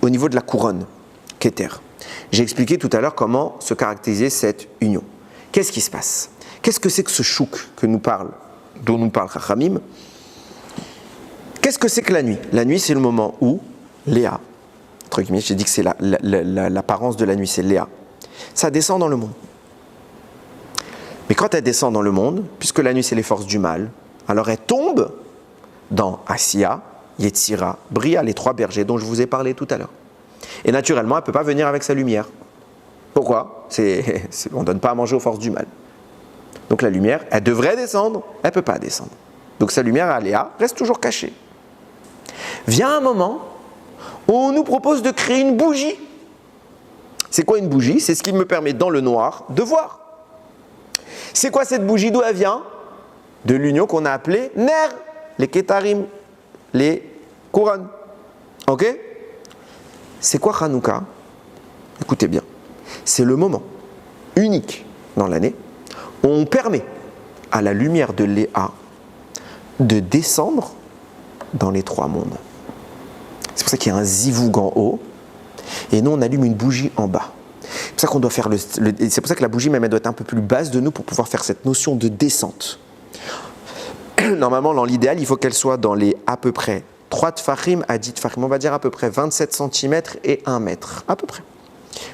au niveau de la couronne, Keter, j'ai expliqué tout à l'heure comment se caractériser cette union. Qu'est-ce qui se passe? Qu'est-ce que c'est que ce chouk dont nous parle Chachamim? Qu'est-ce que c'est que la nuit? La nuit, c'est le moment où Léa, entre guillemets, j'ai dit que c'est l'apparence de la nuit, c'est Léa. Ça descend dans le monde. Mais quand elle descend dans le monde, puisque la nuit c'est les forces du mal, alors elle tombe dans Asiya, Yetzira, Bria, les trois bergers dont je vous ai parlé tout à l'heure. Et naturellement, elle ne peut pas venir avec sa lumière. Pourquoi? On ne donne pas à manger aux forces du mal. Donc la lumière, elle devrait descendre, elle ne peut pas descendre. Donc sa lumière à Léa reste toujours cachée. Vient un moment où on nous propose de créer une bougie. C'est quoi une bougie? C'est ce qui me permet dans le noir de voir. C'est quoi cette bougie? D'où elle vient? De l'union qu'on a appelée Ner, les Ketarim, les couronnes. Ok? C'est quoi Hanouka? Écoutez bien. C'est le moment unique dans l'année où on permet à la lumière de Léa de descendre dans les trois mondes. C'est pour ça qu'il y a un zivoug en haut et nous on allume une bougie en bas. C'est pour ça qu'on doit faire c'est pour ça que la bougie même elle doit être un peu plus basse de nous pour pouvoir faire cette notion de descente. Normalement dans l'idéal il faut qu'elle soit dans les à peu près 3 tfachim à 10 tfachim, on va dire à peu près 27 cm et 1 mètre, à peu près.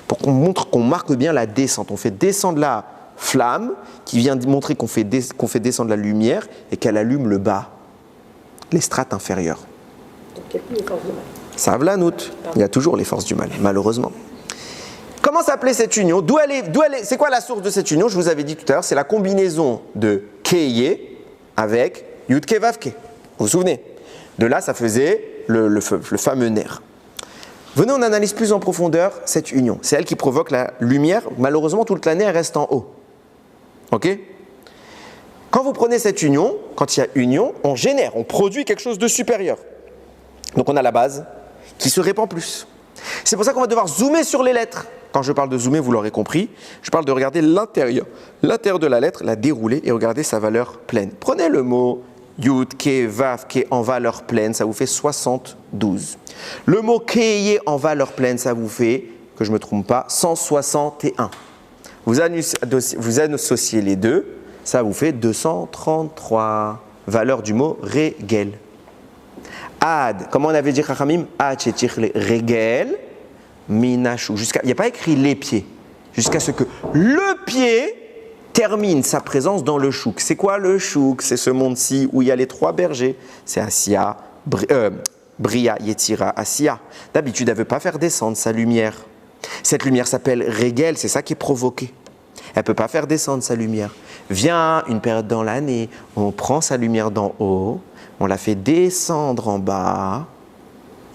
Pour qu'on marque bien la descente. On fait descendre la flamme qui vient montrer qu'on fait descendre la lumière et qu'elle allume le bas, les strates inférieures. Donc il n'y a plus les forces du mal. Ça va la note. Il y a toujours les forces du mal, malheureusement. Comment s'appelait cette union? D'où elle est, c'est quoi la source de cette union? Je vous avais dit tout à l'heure, c'est la combinaison de Keye avec Yudke Vavke. Vous vous souvenez? De là, ça faisait le fameux nerf. Venez, on analyse plus en profondeur cette union. C'est elle qui provoque la lumière. Malheureusement, toute l'année, elle reste en haut. Ok? Quand vous prenez cette union, quand il y a union, on génère, on produit quelque chose de supérieur. Donc on a la base qui se répand plus. C'est pour ça qu'on va devoir zoomer sur les lettres. Quand je parle de zoomer, vous l'aurez compris, je parle de regarder l'intérieur. L'intérieur de la lettre, la dérouler et regarder sa valeur pleine. Prenez le mot Yud, Ke, Vav, Ke en valeur pleine, ça vous fait 72. Le mot Keye en valeur pleine, ça vous fait, que je ne me trompe pas, 161. Vous associez les deux, ça vous fait 233. Valeur du mot Regel. Ad, comment on avait dit Chachamim? Ad shetichle regel minashu. Il n'y a pas écrit les pieds. Jusqu'à ce que le pied termine sa présence dans le chouk. C'est quoi le chouk? C'est ce monde-ci où il y a les trois bergers. C'est Asiya, Bria, Yetzira, Asiya. D'habitude, elle ne veut pas faire descendre sa lumière. Cette lumière s'appelle Regel, c'est ça qui est provoqué. Elle ne peut pas faire descendre sa lumière. Vient une période dans l'année, on prend sa lumière d'en haut, on la fait descendre en bas,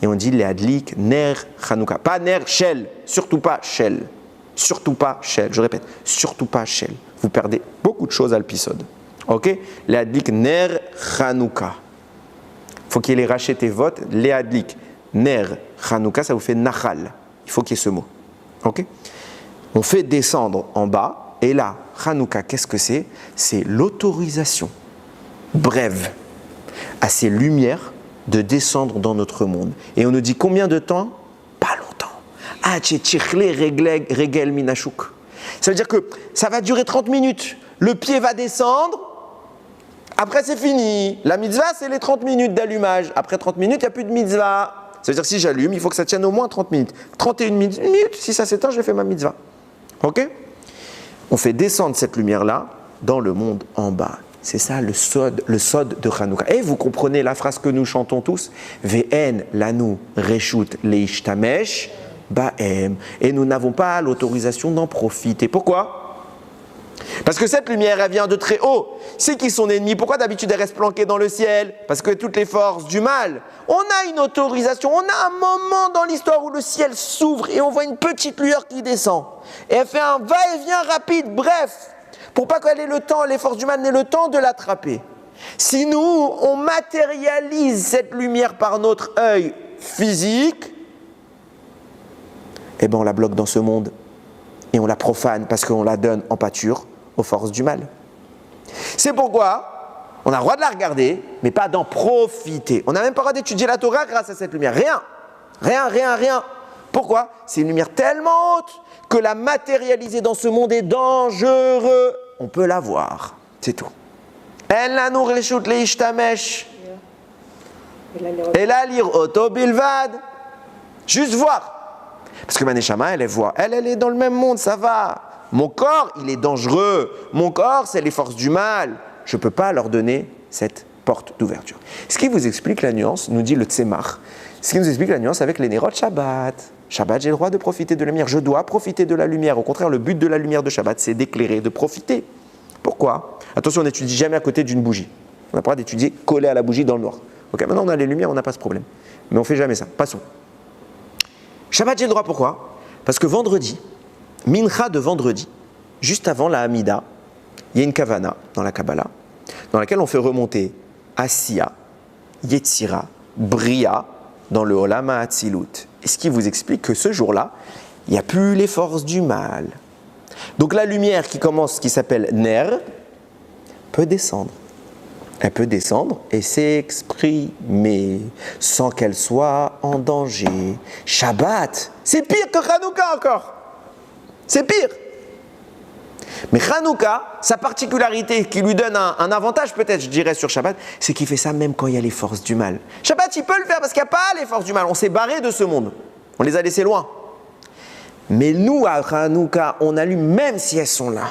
et on dit Leadlik Ner Hanouka. Pas Ner Shel, surtout pas Shel. Surtout pas Shel, je répète, surtout pas Shel. Vous perdez beaucoup de choses à l'épisode. Ok? Leadlik Ner Hanouka. Il faut qu'il y ait les rachetés votes. Leadlik Ner Hanouka, ça vous fait Nachal. Il faut qu'il y ait ce mot. Ok? On fait descendre en bas, et là, Hanouka, qu'est-ce que c'est? C'est l'autorisation brève à ces lumières de descendre dans notre monde. Et on nous dit combien de temps? Pas longtemps. Regel minashuk. Ça veut dire que ça va durer 30 minutes. Le pied va descendre. Après, c'est fini. La mitzvah, c'est les 30 minutes d'allumage. Après 30 minutes, il n'y a plus de mitzvah. Ça veut dire que si j'allume, il faut que ça tienne au moins 30 minutes. 31 minutes, si ça s'éteint, je fais ma mitzvah. Ok? on fait descendre cette lumière-là dans le monde en bas. C'est ça le sod de Hanouka. Et vous comprenez la phrase que nous chantons tous, Ve'en lanu reshut leishtamesh ba'em. Et nous n'avons pas l'autorisation d'en profiter. Pourquoi? Parce que cette lumière, elle vient de très haut. C'est qui son ennemi? Pourquoi d'habitude elle reste planquée dans le ciel? Parce que toutes les forces du mal. On a une autorisation, on a un moment dans l'histoire où le ciel s'ouvre et on voit une petite lueur qui descend. Et elle fait un va-et-vient rapide, bref. Pour pas qu'elle ait le temps, les forces du mal n'aient le temps de l'attraper. Si nous, on matérialise cette lumière par notre œil physique, eh bien on la bloque dans ce monde et on la profane parce qu'on la donne en pâture aux forces du mal. C'est pourquoi on a le droit de la regarder, mais pas d'en profiter. On n'a même pas le droit d'étudier la Torah grâce à cette lumière. Rien. Pourquoi? C'est une lumière tellement haute que la matérialiser dans ce monde est dangereux. On peut la voir, c'est tout. Elle la nourrit les ishtamesh. Et là, lire auto bilvad. Juste voir. Parce que ma neshama, elle voit. Elle est dans le même monde, ça va. Mon corps, il est dangereux. Mon corps, c'est les forces du mal. Je ne peux pas leur donner cette porte d'ouverture. Ce qui vous explique la nuance, nous dit le Tzemach, ce qui nous explique la nuance avec les Nérot Shabbat. Shabbat, j'ai le droit de profiter de la lumière. Je dois profiter de la lumière. Au contraire, le but de la lumière de Shabbat, c'est d'éclairer, de profiter. Pourquoi? Attention, on n'étudie jamais à côté d'une bougie. On n'a pas le droit d'étudier collé à la bougie dans le noir. Ok, maintenant on a les lumières, on n'a pas ce problème. Mais on ne fait jamais ça. Passons. Shabbat, j'ai le droit, pourquoi? Parce que vendredi, mincha de vendredi, juste avant la Hamida, il y a une kavana dans la Kabbalah, dans laquelle on fait remonter Asiya, Yetzira, Bria, dans le Olam HaAtzilut. Et ce qui vous explique que ce jour-là, il n'y a plus les forces du mal. Donc la lumière qui commence, qui s'appelle Ner, peut descendre. Elle peut descendre et s'exprimer sans qu'elle soit en danger. Shabbat, c'est pire que Hanouka encore. C'est pire. Mais Hanouka, sa particularité qui lui donne un avantage peut-être, je dirais, sur Shabbat, c'est qu'il fait ça même quand il y a les forces du mal. Shabbat, il peut le faire parce qu'il n'y a pas les forces du mal. On s'est barré de ce monde. On les a laissés loin. Mais nous, à Hanouka, on allume même si elles sont là.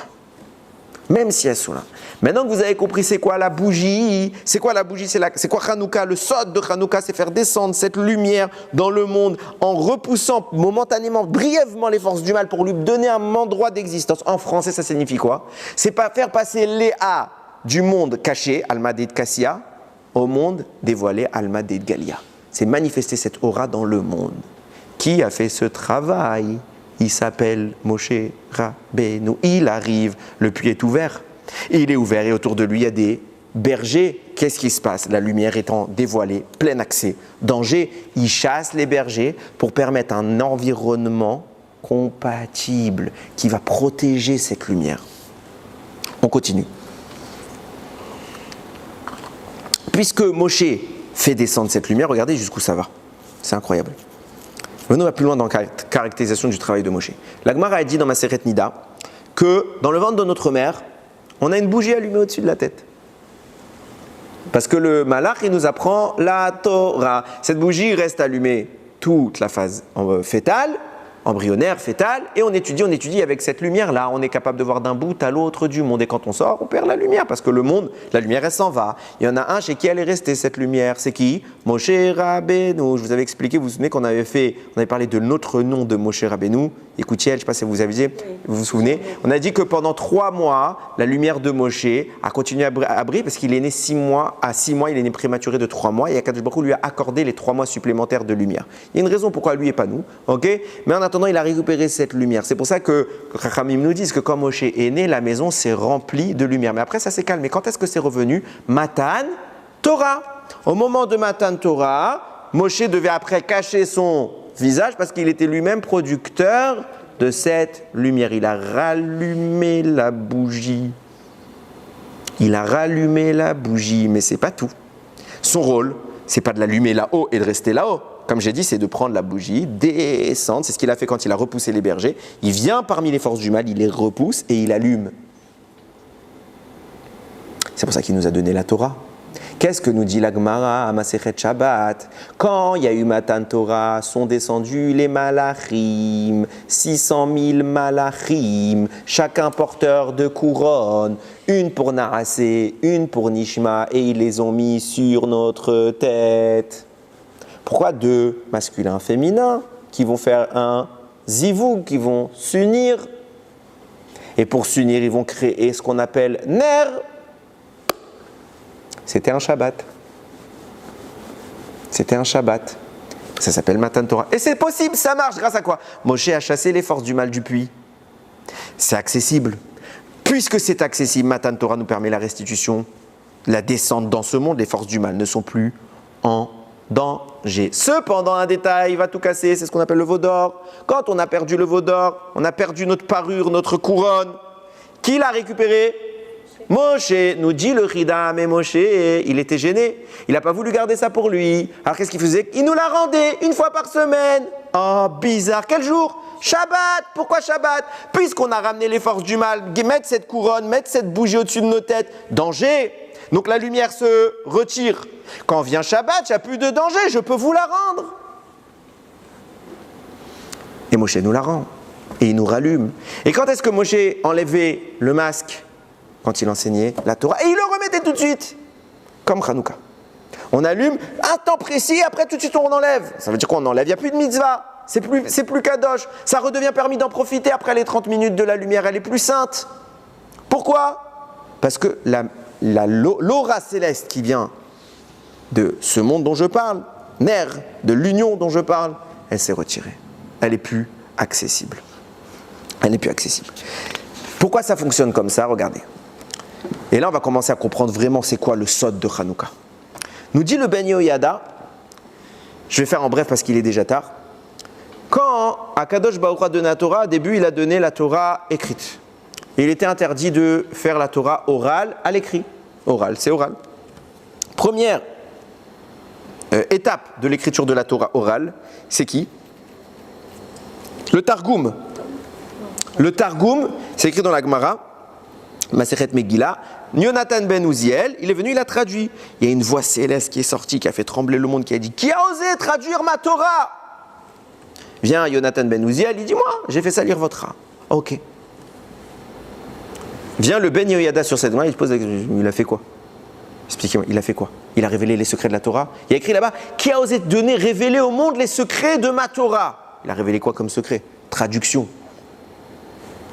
Même si elles sont là. Maintenant que vous avez compris c'est quoi la bougie, c'est quoi Hanouka, le sod de Hanouka, c'est faire descendre cette lumière dans le monde en repoussant momentanément, brièvement les forces du mal pour lui donner un endroit d'existence. En français, ça signifie quoi? C'est pas faire passer Léa du monde caché, Alma Deit Kassia, au monde dévoilé, Alma Deit Galia. C'est manifester cette aura dans le monde. Qui a fait ce travail? Il s'appelle Moshe Rabbeinu. Il arrive, le puits est ouvert. Il est ouvert et autour de lui, il y a des bergers. Qu'est-ce qui se passe? La lumière étant dévoilée, plein accès, danger. Il chasse les bergers pour permettre un environnement compatible qui va protéger cette lumière. On continue. Puisque Moshe fait descendre cette lumière, regardez jusqu'où ça va. C'est incroyable. Venons va plus loin dans la caractérisation du travail de Moshe. La Gemara a dit dans Maseret Nida que dans le ventre de notre mère, on a une bougie allumée au-dessus de la tête. Parce que le malach, il nous apprend la Torah. Cette bougie reste allumée toute la phase fœtale, embryonnaire, fœtale, et on étudie avec cette lumière-là. On est capable de voir d'un bout à l'autre du monde. Et quand on sort, on perd la lumière, parce que le monde, la lumière, elle s'en va. Il y en a un chez qui elle est restée, cette lumière. C'est qui? Moshe Rabbeinu. Je vous avais expliqué, vous vous souvenez qu'on avait parlé de l'autre nom de Moshe Rabbeinu. Écoutiez, je ne sais pas si vous aviez, vous vous souvenez. On a dit que pendant 3 mois, la lumière de Moshe a continué à briller, parce qu'il est né 6 mois. À 6 mois, il est né prématuré de 3 mois. Et Akadosh Baruch Hu lui a accordé les 3 mois supplémentaires de lumière. Il y a une raison pourquoi lui et pas nous. Ok? Mais en attendant, il a récupéré cette lumière. C'est pour ça que Chachamim nous disent que quand Moshe est né, la maison s'est remplie de lumière. Mais après, ça s'est calmé. Quand est-ce que c'est revenu? Matan Torah. Au moment de Matan Torah, Moshe devait après cacher son visage parce qu'il était lui-même producteur de cette lumière. Il a rallumé la bougie. Mais c'est pas tout. Son rôle, c'est pas de l'allumer là-haut et de rester là-haut. Comme j'ai dit, c'est de prendre la bougie, descendre. C'est ce qu'il a fait quand il a repoussé les bergers. Il vient parmi les forces du mal, il les repousse et il allume. C'est pour ça qu'il nous a donné la Torah. Qu'est-ce que nous dit la Gemara à Masechet Shabbat? Quand il y a eu Matan Torah, sont descendus les malachim, 600 000 malachim, chacun porteur de couronne, une pour Narassé, une pour Nishma, et ils les ont mis sur notre tête. Pourquoi deux masculins féminins qui vont faire un zivug, qui vont s'unir? Et pour s'unir, ils vont créer ce qu'on appelle ner. C'était un Shabbat. C'était un Shabbat. Ça s'appelle Matan Torah. Et c'est possible, ça marche. Grâce à quoi? Moshe a chassé les forces du mal du puits. C'est accessible. Puisque c'est accessible, Matan Torah nous permet la restitution, la descente dans ce monde. Les forces du mal ne sont plus en danger. Cependant, un détail va tout casser, c'est ce qu'on appelle le veau d'or. Quand on a perdu le veau d'or, on a perdu notre parure, notre couronne. Qui l'a récupéré? Moshe, nous dit le Chida, mais Moshe, il était gêné. Il n'a pas voulu garder ça pour lui. Alors qu'est-ce qu'il faisait? Il nous l'a rendait une fois par semaine. Oh, bizarre. Quel jour? Shabbat. Pourquoi Shabbat? Puisqu'on a ramené les forces du mal, mettre cette couronne, mettre cette bougie au-dessus de nos têtes. Danger. Donc la lumière se retire. Quand vient Shabbat, il n'y a plus de danger. Je peux vous la rendre. Et Moshe nous la rend. Et il nous rallume. Et quand est-ce que Moshe enlevait le masque? Quand il enseignait la Torah. Et il le remettait tout de suite. Comme Hanouka. On allume un temps précis, après tout de suite on enlève. Ça veut dire qu'on enlève. Il n'y a plus de mitzvah. C'est plus kadosh. Ça redevient permis d'en profiter après les 30 minutes de la lumière. Elle est plus sainte. Pourquoi? Parce que l'aura céleste qui vient de ce monde dont je parle, ner, de l'union dont je parle, elle s'est retirée. Elle n'est plus accessible. Elle n'est plus accessible. Pourquoi ça fonctionne comme ça? Regardez. Et là, on va commencer à comprendre vraiment c'est quoi le sod de Hanouka. Nous dit le Ben Yehoyada, je vais faire en bref parce qu'il est déjà tard. Quand Akadosh Baruch Hu a donné la Torah, au début, il a donné la Torah écrite. Et il était interdit de faire la Torah orale à l'écrit. Oral, c'est oral. Première étape de l'écriture de la Torah orale, c'est qui? Le Targum. Le Targum, c'est écrit dans la Gemara, Masechet Megillah. Yonatan ben Uziel, il est venu, il a traduit. Il y a une voix céleste qui est sortie, qui a fait trembler le monde, qui a dit: qui a osé traduire ma Torah? Vient Yonatan ben Uziel, il dit: moi, j'ai fait salir votre Torah. Ok. Vient le Ben Yehoyada sur cette main, il se pose la question: il a fait quoi? Expliquez-moi, il a fait quoi? Il a révélé les secrets de la Torah. Il y a écrit là-bas: qui a osé donner, révéler au monde les secrets de ma Torah? Il a révélé quoi comme secret? Traduction.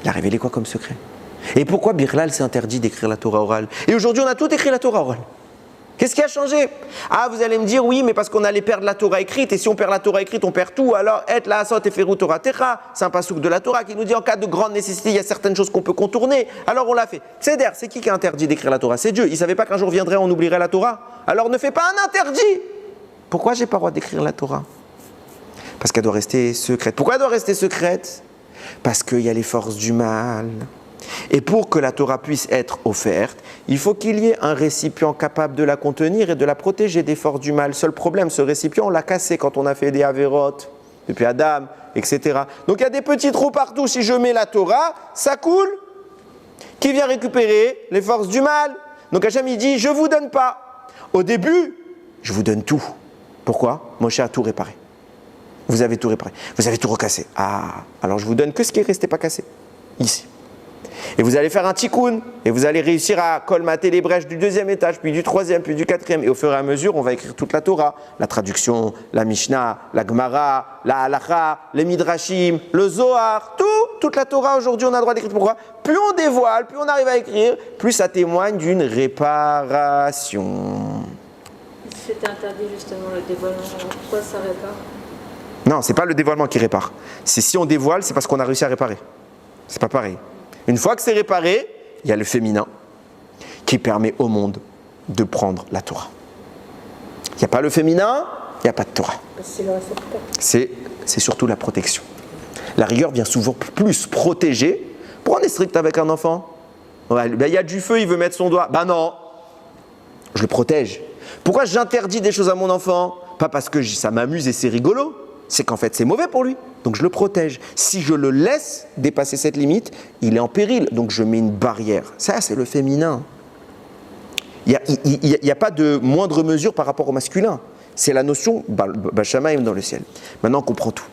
Il a révélé quoi comme secret? Et pourquoi Birlal s'est interdit d'écrire la Torah orale? Et aujourd'hui, on a tout écrit la Torah orale. Qu'est-ce qui a changé? Ah, vous allez me dire, oui, mais parce qu'on allait perdre la Torah écrite, et si on perd la Torah écrite, on perd tout. Alors, et la asot eferu Torah techa, c'est un pasouk de la Torah qui nous dit en cas de grande nécessité, il y a certaines choses qu'on peut contourner. Alors, on l'a fait. C'est qui a interdit d'écrire la Torah? C'est Dieu. Il ne savait pas qu'un jour viendrait, on oublierait la Torah. Alors, ne fais pas un interdit. Pourquoi j'ai pas le droit d'écrire la Torah? Parce qu'elle doit rester secrète. Pourquoi elle doit rester secrète? Parce qu'il y a les forces du mal. Et pour que la Torah puisse être offerte, il faut qu'il y ait un récipient capable de la contenir et de la protéger des forces du mal. Seul problème, ce récipient, on l'a cassé quand on a fait des avérotes, depuis Adam, etc. Donc il y a des petits trous partout. Si je mets la Torah, ça coule. Qui vient récupérer les forces du mal? Donc Hachem, il dit: je ne vous donne pas. Au début, je vous donne tout. Pourquoi? Moshe a tout réparé. Vous avez tout réparé. Vous avez tout recassé. Ah, alors je vous donne que ce qui est resté pas cassé. Ici. Et vous allez faire un tikkun, et vous allez réussir à colmater les brèches du deuxième étage, puis du troisième, puis du quatrième. Et au fur et à mesure, on va écrire toute la Torah. La traduction, la Mishnah, la Gemara, la Halacha, les Midrashim, le Zohar, toute la Torah aujourd'hui, on a le droit d'écrire. Pourquoi? Plus on dévoile, plus on arrive à écrire, plus ça témoigne d'une réparation. C'était interdit justement le dévoilement. Pourquoi ça répare? Non, c'est pas le dévoilement qui répare. C'est si on dévoile, c'est parce qu'on a réussi à réparer. C'est pas pareil. Une fois que c'est réparé, il y a le féminin qui permet au monde de prendre la Torah. Il n'y a pas le féminin, il n'y a pas de Torah. C'est le réceptacle. C'est surtout la protection. La rigueur vient souvent plus protéger. Pourquoi on est strict avec un enfant? Ouais, ben, il y a du feu, il veut mettre son doigt. Ben non, je le protège. Pourquoi j'interdis des choses à mon enfant? Pas parce que ça m'amuse et c'est rigolo. C'est qu'en fait c'est mauvais pour lui, donc je le protège. Si je le laisse dépasser cette limite, il est en péril, donc je mets une barrière. Ça, c'est le féminin. Il n'y a pas de moindre mesure par rapport au masculin. C'est la notion Bashamaim dans le ciel. Maintenant, on comprend tout.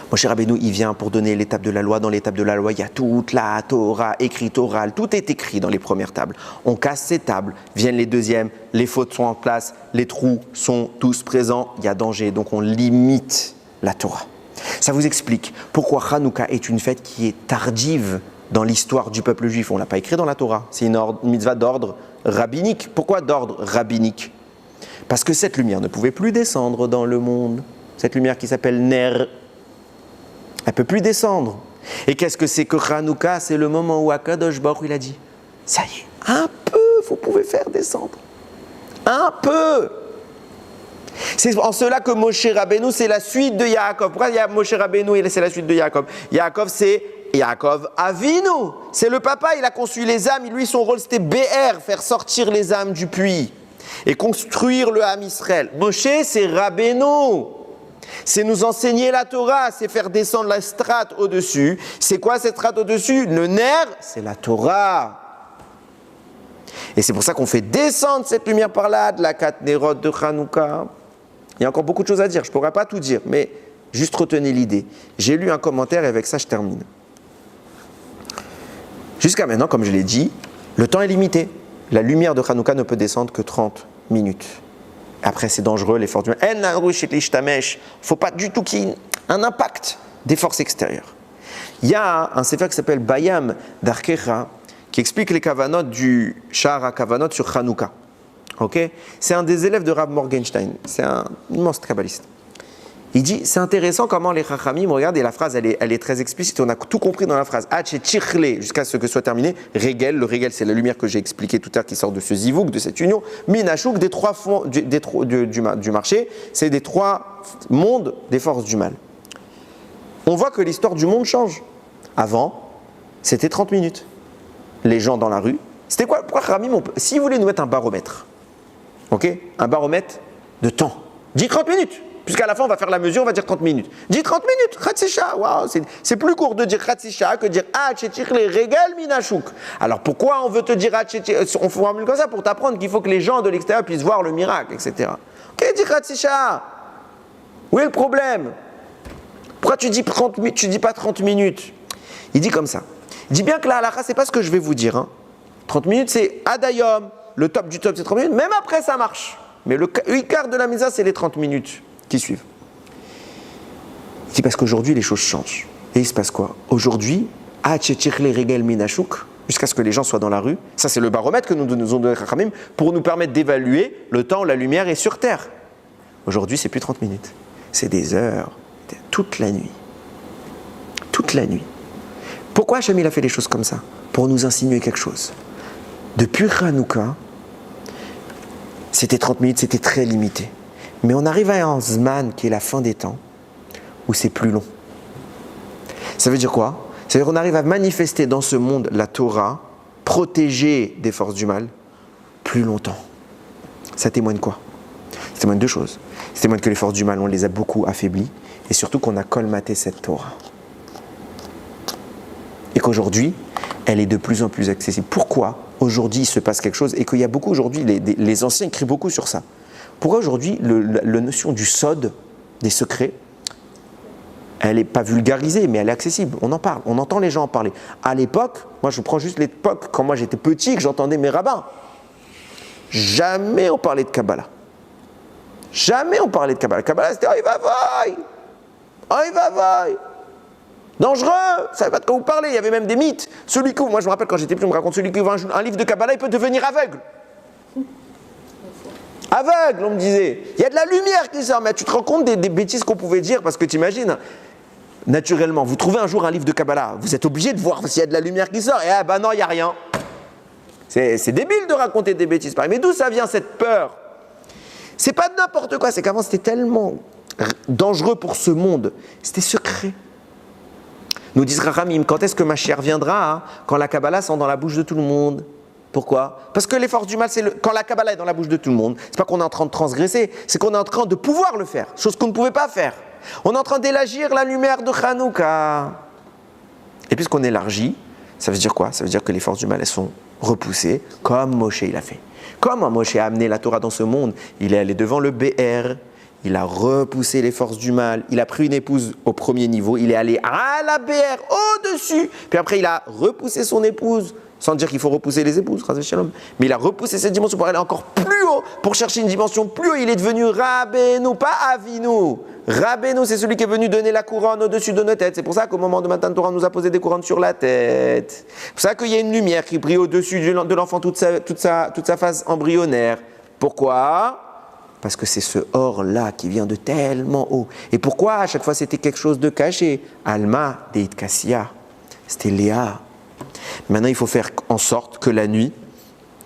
Moshe Rabbeinu, il vient pour donner l'étape de la loi. Dans l'étape de la loi, il y a toute la Torah écrite orale. Tout est écrit dans les premières tables. On casse ces tables, viennent les deuxièmes, les fautes sont en place, les trous sont tous présents, il y a danger. Donc on limite la Torah. Ça vous explique pourquoi Hanouka est une fête qui est tardive dans l'histoire du peuple juif. On ne l'a pas écrit dans la Torah. C'est une mitzvah d'ordre rabbinique. Pourquoi d'ordre rabbinique? Parce que cette lumière ne pouvait plus descendre dans le monde. Cette lumière qui s'appelle Ner, elle ne peut plus descendre. Et qu'est-ce que c'est que Hanouka? C'est le moment où Akadosh Baruch Hu, il a dit, ça y est, un peu, vous pouvez faire descendre. Un peu. C'est en cela que Moshe Rabbeinu, c'est la suite de Yaakov. Pourquoi il y a Moshe Rabbeinu et c'est la suite de Yaakov? Yaakov, c'est Yaakov Avinu. C'est le papa, il a conçu les âmes. Lui, son rôle, c'était BR, faire sortir les âmes du puits et construire le Ham Israël. Moshe, c'est Rabbeinu. C'est nous enseigner la Torah, c'est faire descendre la strate au-dessus. C'est quoi cette strate au-dessus? Le nerf, c'est la Torah. Et c'est pour ça qu'on fait descendre cette lumière par là, de la Katnerot de Hanouka. Il y a encore beaucoup de choses à dire, je ne pourrais pas tout dire, mais juste retenez l'idée. J'ai lu un commentaire et avec ça je termine. Jusqu'à maintenant, comme je l'ai dit, le temps est limité. La lumière de Hanouka ne peut descendre que 30 minutes. Après, c'est dangereux, les forces du mal. Il ne faut pas du tout qu'il y ait un impact des forces extérieures. Il y a un sefer qui s'appelle Bayam d'Arkecha qui explique les kavanot du Shahar HaKavanot sur Hanouka. Okay? C'est un des élèves de Rav Morgenstein. C'est un immense kabbaliste. Il dit, c'est intéressant comment les Chachamim, regardez, la phrase, elle est très explicite, on a tout compris dans la phrase. Jusqu'à ce que soit terminé. Regel, le Regel, c'est la lumière que j'ai expliqué tout à l'heure qui sort de ce zivouk, de cette union. Minachouk, des trois fonds du marché, c'est des trois mondes des forces du mal. On voit que l'histoire du monde change. Avant, c'était 30 minutes. Les gens dans la rue, c'était quoi? Pourquoi Chachamim, si vous voulez nous mettre un baromètre, ok, un baromètre de temps, dis 30 minutes. Puisqu'à la fin, on va faire la mesure, on va dire 30 minutes. Dis 30 minutes, Khatsisha, waouh, c'est plus court de dire Khatsisha que de dire les Regel Minachouk. Alors pourquoi on veut te dire on formule comme ça pour t'apprendre qu'il faut que les gens de l'extérieur puissent voir le miracle, etc. Ok, dis Khatsisha. Où est le problème? Pourquoi tu dis pas 30 minutes? Il dit comme ça. Il dit bien que la halakha, c'est pas ce que je vais vous dire. Hein. 30 minutes, c'est Adayom. Le top du top, c'est 30 minutes. Même après, ça marche. Mais le quart de la misa, c'est les 30 minutes qui suivent. Il dit parce qu'aujourd'hui, les choses changent. Et il se passe quoi? Aujourd'hui, jusqu'à ce que les gens soient dans la rue, ça c'est le baromètre que nous ont donné Chachamim pour nous permettre d'évaluer le temps où la lumière est sur terre. Aujourd'hui, c'est plus 30 minutes. C'est des heures, toute la nuit. Toute la nuit. Pourquoi Hachem il a fait les choses comme ça? Pour nous insinuer quelque chose. Depuis Hanouka, c'était 30 minutes, c'était très limité. Mais on arrive à un Zman qui est la fin des temps, où c'est plus long. Ça veut dire quoi? Ça veut dire qu'on arrive à manifester dans ce monde la Torah, protégée des forces du mal, plus longtemps. Ça témoigne quoi? Ça témoigne deux choses. Ça témoigne que les forces du mal, on les a beaucoup affaiblies, et surtout qu'on a colmaté cette Torah. Et qu'aujourd'hui, elle est de plus en plus accessible. Pourquoi aujourd'hui il se passe quelque chose et qu'il y a beaucoup aujourd'hui, les anciens écrivent beaucoup sur ça. Pourquoi aujourd'hui la notion du sod, des secrets, elle n'est pas vulgarisée, mais elle est accessible. On en parle, on entend les gens en parler. À l'époque, moi je prends juste l'époque, quand moi j'étais petit, que j'entendais mes rabbins. Jamais on parlait de Kabbalah. Jamais on parlait de Kabbalah. Kabbalah c'était « Aïe va vaille !»« Aïe va vaille !» Dangereux, ça ne savez pas de quoi vous parlez, il y avait même des mythes. Celui qui, moi je me rappelle quand j'étais petit, on me raconte celui qui ouvre un livre de Kabbalah, il peut devenir aveugle. Aveugle, on me disait. Il y a de la lumière qui sort, mais tu te rends compte des bêtises qu'on pouvait dire, parce que tu imagines, naturellement, vous trouvez un jour un livre de Kabbalah, vous êtes obligé de voir s'il y a de la lumière qui sort, et ah ben non, il n'y a rien. C'est débile de raconter des bêtises pareilles. Mais d'où ça vient cette peur? C'est pas de n'importe quoi, c'est qu'avant c'était tellement dangereux pour ce monde, c'était secret. Nous disent Chachamim, quand est-ce que Mashiach viendra? Hein? Quand la Kabbalah sent dans la bouche de tout le monde. Pourquoi? Parce que les forces du mal, quand la Kabbalah est dans la bouche de tout le monde, c'est pas qu'on est en train de transgresser, c'est qu'on est en train de pouvoir le faire, chose qu'on ne pouvait pas faire. On est en train d'élargir la lumière de Hanouka. Et puisqu'on élargit, ça veut dire quoi? Ça veut dire que les forces du mal, elles sont repousser, comme Moshe il a fait. Comment Moshe a amené la Torah dans ce monde? Il est allé devant le BR, il a repoussé les forces du mal, il a pris une épouse au premier niveau, il est allé à la BR au-dessus, puis après il a repoussé son épouse, sans dire qu'il faut repousser les épouses, mais il a repoussé cette dimension pour aller encore plus haut, pour chercher une dimension plus haut. Il est devenu Rabbeinu, pas Avinu. Rabbeinu, c'est celui qui est venu donner la couronne au-dessus de nos têtes. C'est pour ça qu'au moment de Matan Torah, on nous a posé des couronnes sur la tête. C'est pour ça qu'il y a une lumière qui brille au-dessus de l'enfant toute sa phase embryonnaire. Pourquoi? Parce que c'est ce or-là qui vient de tellement haut. Et pourquoi à chaque fois c'était quelque chose de caché? Alma Deit Kassia, c'était Léa. Maintenant, il faut faire en sorte que la nuit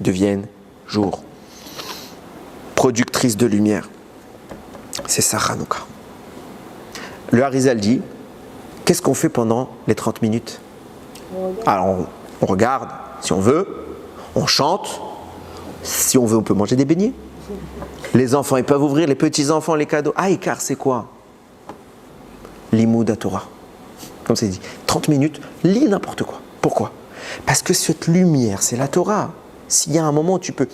devienne jour. Productrice de lumière. C'est ça, Hanouka. Le Harizal dit, qu'est-ce qu'on fait pendant les 30 minutes? Alors, on regarde, si on veut, on chante, si on veut, on peut manger des beignets. Les enfants, ils peuvent ouvrir, les petits-enfants, les cadeaux. Ah, Ikar, c'est quoi? Limoud Torah. Comme c'est dit, 30 minutes, lis n'importe quoi. Pourquoi? Parce que cette lumière, c'est la Torah. S'il y a un moment où tu peux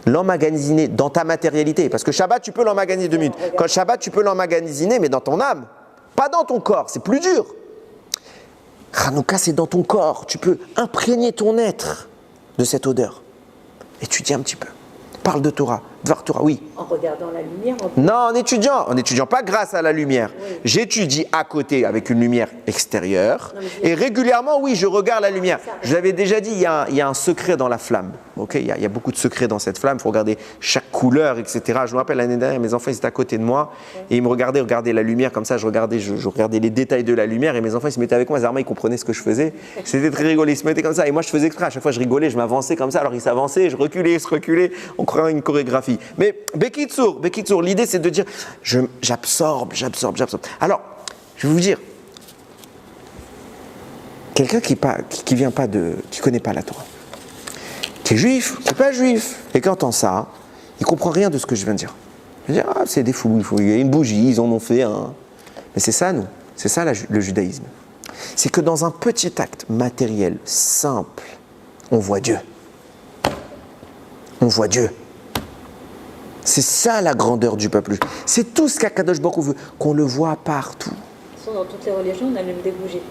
l'emmagasiner dans ta matérialité, parce que Shabbat, tu peux l'emmagasiner 2 minutes. Quand Shabbat, tu peux l'emmagasiner, mais dans ton âme, pas dans ton corps, c'est plus dur. Hanouka, c'est dans ton corps. Tu peux imprégner ton être de cette odeur. Étudie un petit peu. Parle de Torah, Dvar Torah, oui. En regardant la lumière. Non, en étudiant pas grâce à la lumière. Oui. J'étudie à côté avec une lumière extérieure et régulièrement, oui, je regarde la lumière. Je vous avais déjà dit, il y a un secret dans la flamme. Okay, il y a beaucoup de secrets dans cette flamme. Il faut regarder chaque couleur, etc. Je me rappelle l'année dernière, mes enfants ils étaient à côté de moi et ils me regardaient la lumière comme ça. Je regardais les détails de la lumière et mes enfants ils se mettaient avec moi. Ils comprenaient ce que je faisais. C'était très rigolo. Ils se mettaient comme ça et moi je faisais exprès. À chaque fois je rigolais, je m'avançais comme ça. Alors ils s'avançaient, je reculais, ils se reculaient. On croirait une chorégraphie. Mais Bekitsour, l'idée c'est de dire j'absorbe. Alors, je vais vous dire, quelqu'un qui vient pas qui connaît pas la Torah, qui est juif, qui n'est pas juif, et qui entend ça, il comprend rien de ce que je viens de dire. Il va dire, ah, c'est des fous, il y a une bougie, ils en ont fait un. Mais c'est ça, c'est ça le judaïsme. C'est que dans un petit acte matériel, simple, on voit Dieu. On voit Dieu. C'est ça la grandeur du peuple. C'est tout ce qu'Akadosh Baruch Hu veut, qu'on le voit partout. Dans toutes les religions, on allume des bougies.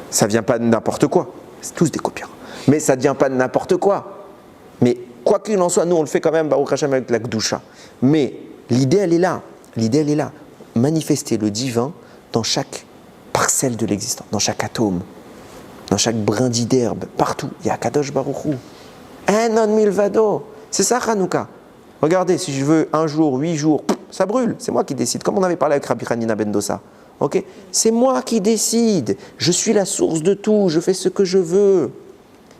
Ça vient pas de n'importe quoi. C'est tous des copieurs. Mais ça ne vient pas de n'importe quoi. Mais quoi qu'il en soit, nous on le fait quand même, Baruch Hashem, avec la Gdusha. Mais l'idée elle est là. Manifester le divin dans chaque parcelle de l'existence, dans chaque atome, dans chaque brindille d'herbe, partout. Il y a Akadosh Baruch Hu. Enon milvado. C'est ça Hanouka. Regardez, si je veux 1 jour, 8 jours, ça brûle. C'est moi qui décide. Comme on avait parlé avec Rabbi Hanina ben Dosa. Okay, c'est moi qui décide. Je suis la source de tout. Je fais ce que je veux.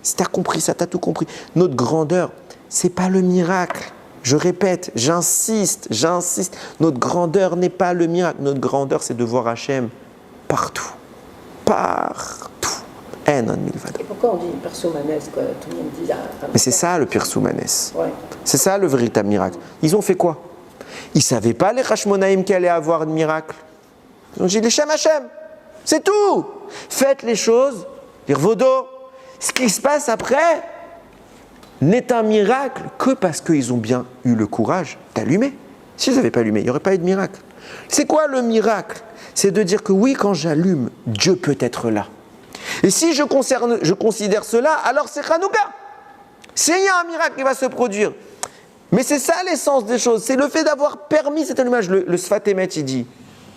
Si tu as compris ça, tu as tout compris. Notre grandeur, c'est pas le miracle. Je répète, j'insiste. Notre grandeur n'est pas le miracle. Notre grandeur, c'est de voir Hachem partout. Et pourquoi on dit Pirsoumanès, quoi? Tout le monde dit là. Mais c'est ça le Pirsoumanès. Ouais. C'est ça le véritable miracle. Ils ont fait quoi? Ils ne savaient pas les Hashmonaïm qui allaient avoir de miracle. Ils ont dit les Shem Hachem. C'est tout. Faites les choses, dire Vodo. Ce qui se passe après n'est un miracle que parce qu'ils ont bien eu le courage d'allumer. S'ils n'avaient pas allumé, il n'y aurait pas eu de miracle. C'est quoi le miracle? C'est de dire que oui, quand j'allume, Dieu peut être là. Et si je considère cela, alors c'est Hanouka. Il y a un miracle qui va se produire. Mais c'est ça l'essence des choses. C'est le fait d'avoir permis cet allumage. Le Sfat Emet, il dit,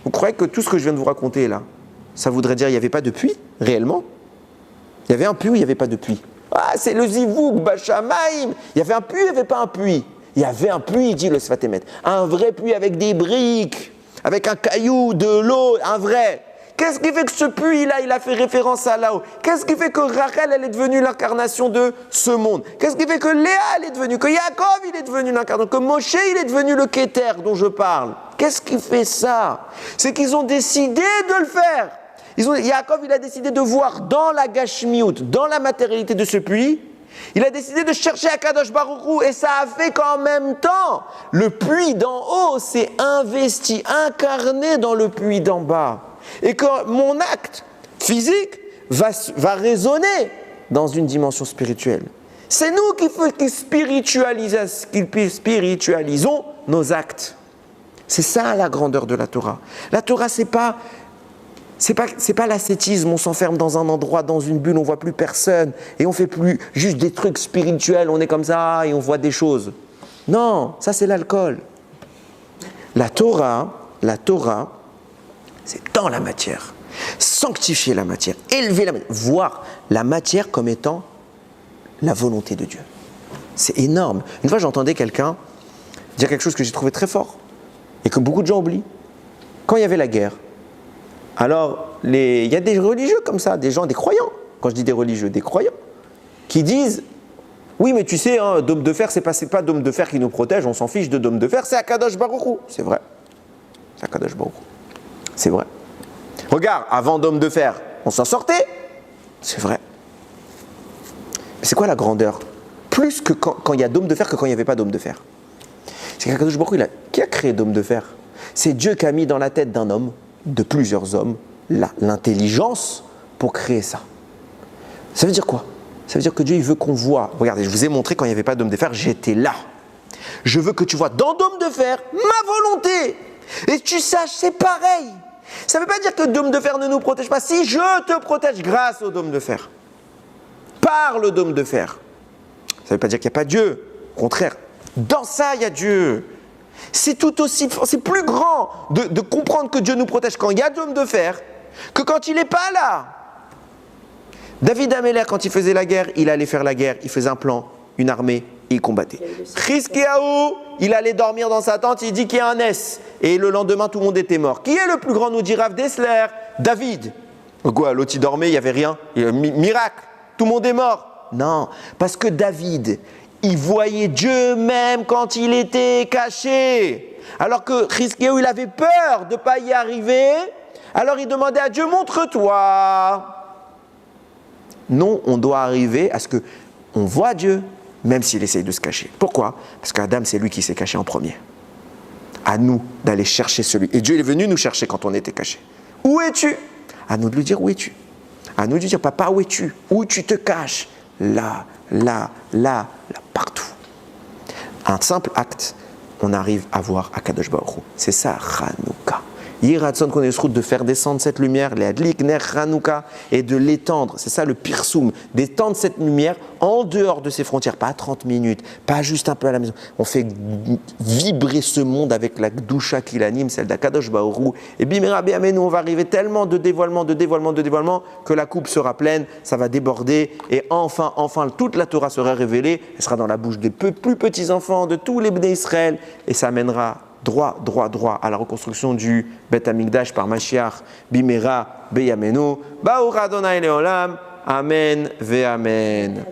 vous croyez que tout ce que je viens de vous raconter là, ça voudrait dire qu'il n'y avait pas de puits, réellement? Il y avait un puits ou il n'y avait pas de puits? Ah, c'est le Zivouk, Bachamaïm. Il y avait un puits, il n'y avait pas un puits. Il y avait un puits, dit le Sfat Emet. Un vrai puits avec des briques, avec un caillou, de l'eau, un vrai. Qu'est-ce qui fait que ce puits-là, il a fait référence à là-haut? Qu'est-ce qui fait que Rachel, elle est devenue l'incarnation de ce monde? Qu'est-ce qui fait que Léa, elle est devenue, que Yaakov, il est devenu l'incarnation, que Moshe, il est devenu le Kéter dont je parle? Qu'est-ce qui fait ça? C'est qu'ils ont décidé de le faire. Yaakov, il a décidé de voir dans la Gashmiout, dans la matérialité de ce puits, il a décidé de chercher Akadosh Baruch Hu, et ça a fait qu'en même temps, le puits d'en haut s'est investi, incarné dans le puits d'en bas. Et que mon acte physique va résonner dans une dimension spirituelle. C'est nous qui spiritualisons nos actes. C'est ça la grandeur de la Torah. La Torah, c'est pas l'ascétisme, on s'enferme dans un endroit, dans une bulle, on voit plus personne et on fait plus juste des trucs spirituels, on est comme ça et on voit des choses. Non, ça c'est l'alcool. La Torah, c'est dans la matière. Sanctifier la matière, élever la matière, voir la matière comme étant la volonté de Dieu. C'est énorme. Une fois, j'entendais quelqu'un dire quelque chose que j'ai trouvé très fort et que beaucoup de gens oublient. Quand il y avait la guerre, alors il y a des religieux comme ça, des gens, des croyants, quand je dis des religieux, des croyants, qui disent « Oui, mais tu sais, hein, dôme de fer, c'est pas dôme de fer qui nous protège, on s'en fiche de dôme de fer, c'est Akadosh Baruch Hu. » C'est vrai. C'est Akadosh Baruch Hu. C'est vrai. Regarde, avant dôme de fer, on s'en sortait. C'est vrai. Mais c'est quoi la grandeur? Plus que quand il y a dôme de fer que quand il n'y avait pas dôme de fer. C'est qu'Akadosh Baruch Hu, qui a créé dôme de fer? C'est Dieu qui a mis dans la tête d'un homme, de plusieurs hommes, l'intelligence pour créer ça. Ça veut dire quoi? Ça veut dire que Dieu, il veut qu'on voit. Regardez, je vous ai montré quand il n'y avait pas dôme de fer, j'étais là. Je veux que tu vois dans dôme de fer ma volonté. Et tu saches, c'est pareil. Ça ne veut pas dire que le dôme de fer ne nous protège pas. Si je te protège grâce au dôme de fer, par le dôme de fer, ça ne veut pas dire qu'il n'y a pas Dieu. Au contraire, dans ça, il y a Dieu. C'est tout aussi, c'est plus grand de comprendre que Dieu nous protège quand il y a dôme de fer que quand il n'est pas là. David Améler, quand il faisait la guerre, il allait faire la guerre, il faisait un plan, une armée, et il combattait. Chizkiyahu, il allait dormir dans sa tente, il dit qu'il y a un S. Et le lendemain, tout le monde était mort. Qui est le plus grand, nous dit Rav Dessler? David. Quoi, l'autre il dormait, il n'y avait rien. Miracle, tout le monde est mort. Non, parce que David, il voyait Dieu même quand il était caché. Alors que Chizkiyahu, il avait peur de ne pas y arriver. Alors il demandait à Dieu, montre-toi. Non, on doit arriver à ce qu'on voit Dieu, même s'il essaye de se cacher. Pourquoi? Parce qu'Adam, c'est lui qui s'est caché en premier. À nous d'aller chercher celui. Et Dieu est venu nous chercher quand on était caché. Où es-tu? À nous de lui dire, où es-tu? À nous de lui dire, papa, où es-tu? Où tu te caches? Là, partout. Un simple acte, on arrive à voir Akadosh Baruch Hu. C'est ça, Hanouka. Yiratson qu'on ait ce route de faire descendre cette lumière, les Adlik Ner Hanouka, et de l'étendre. C'est ça le pirsoum, d'étendre cette lumière en dehors de ses frontières, pas à 30 minutes, pas juste un peu à la maison. On fait vibrer ce monde avec la Gdusha qui l'anime, celle d'Akadosh Baruch Hu. Et Bimera Béamenu, on va arriver tellement de dévoilement, que la coupe sera pleine, ça va déborder, et enfin, toute la Torah sera révélée, elle sera dans la bouche des plus petits enfants, de tous les Bnei Israël, et ça amènera droit à la reconstruction du Beth Amikdash par Mashiach, Bimera, Beyamenu, Baour Adonai Leolam, Amen, Ve Amen.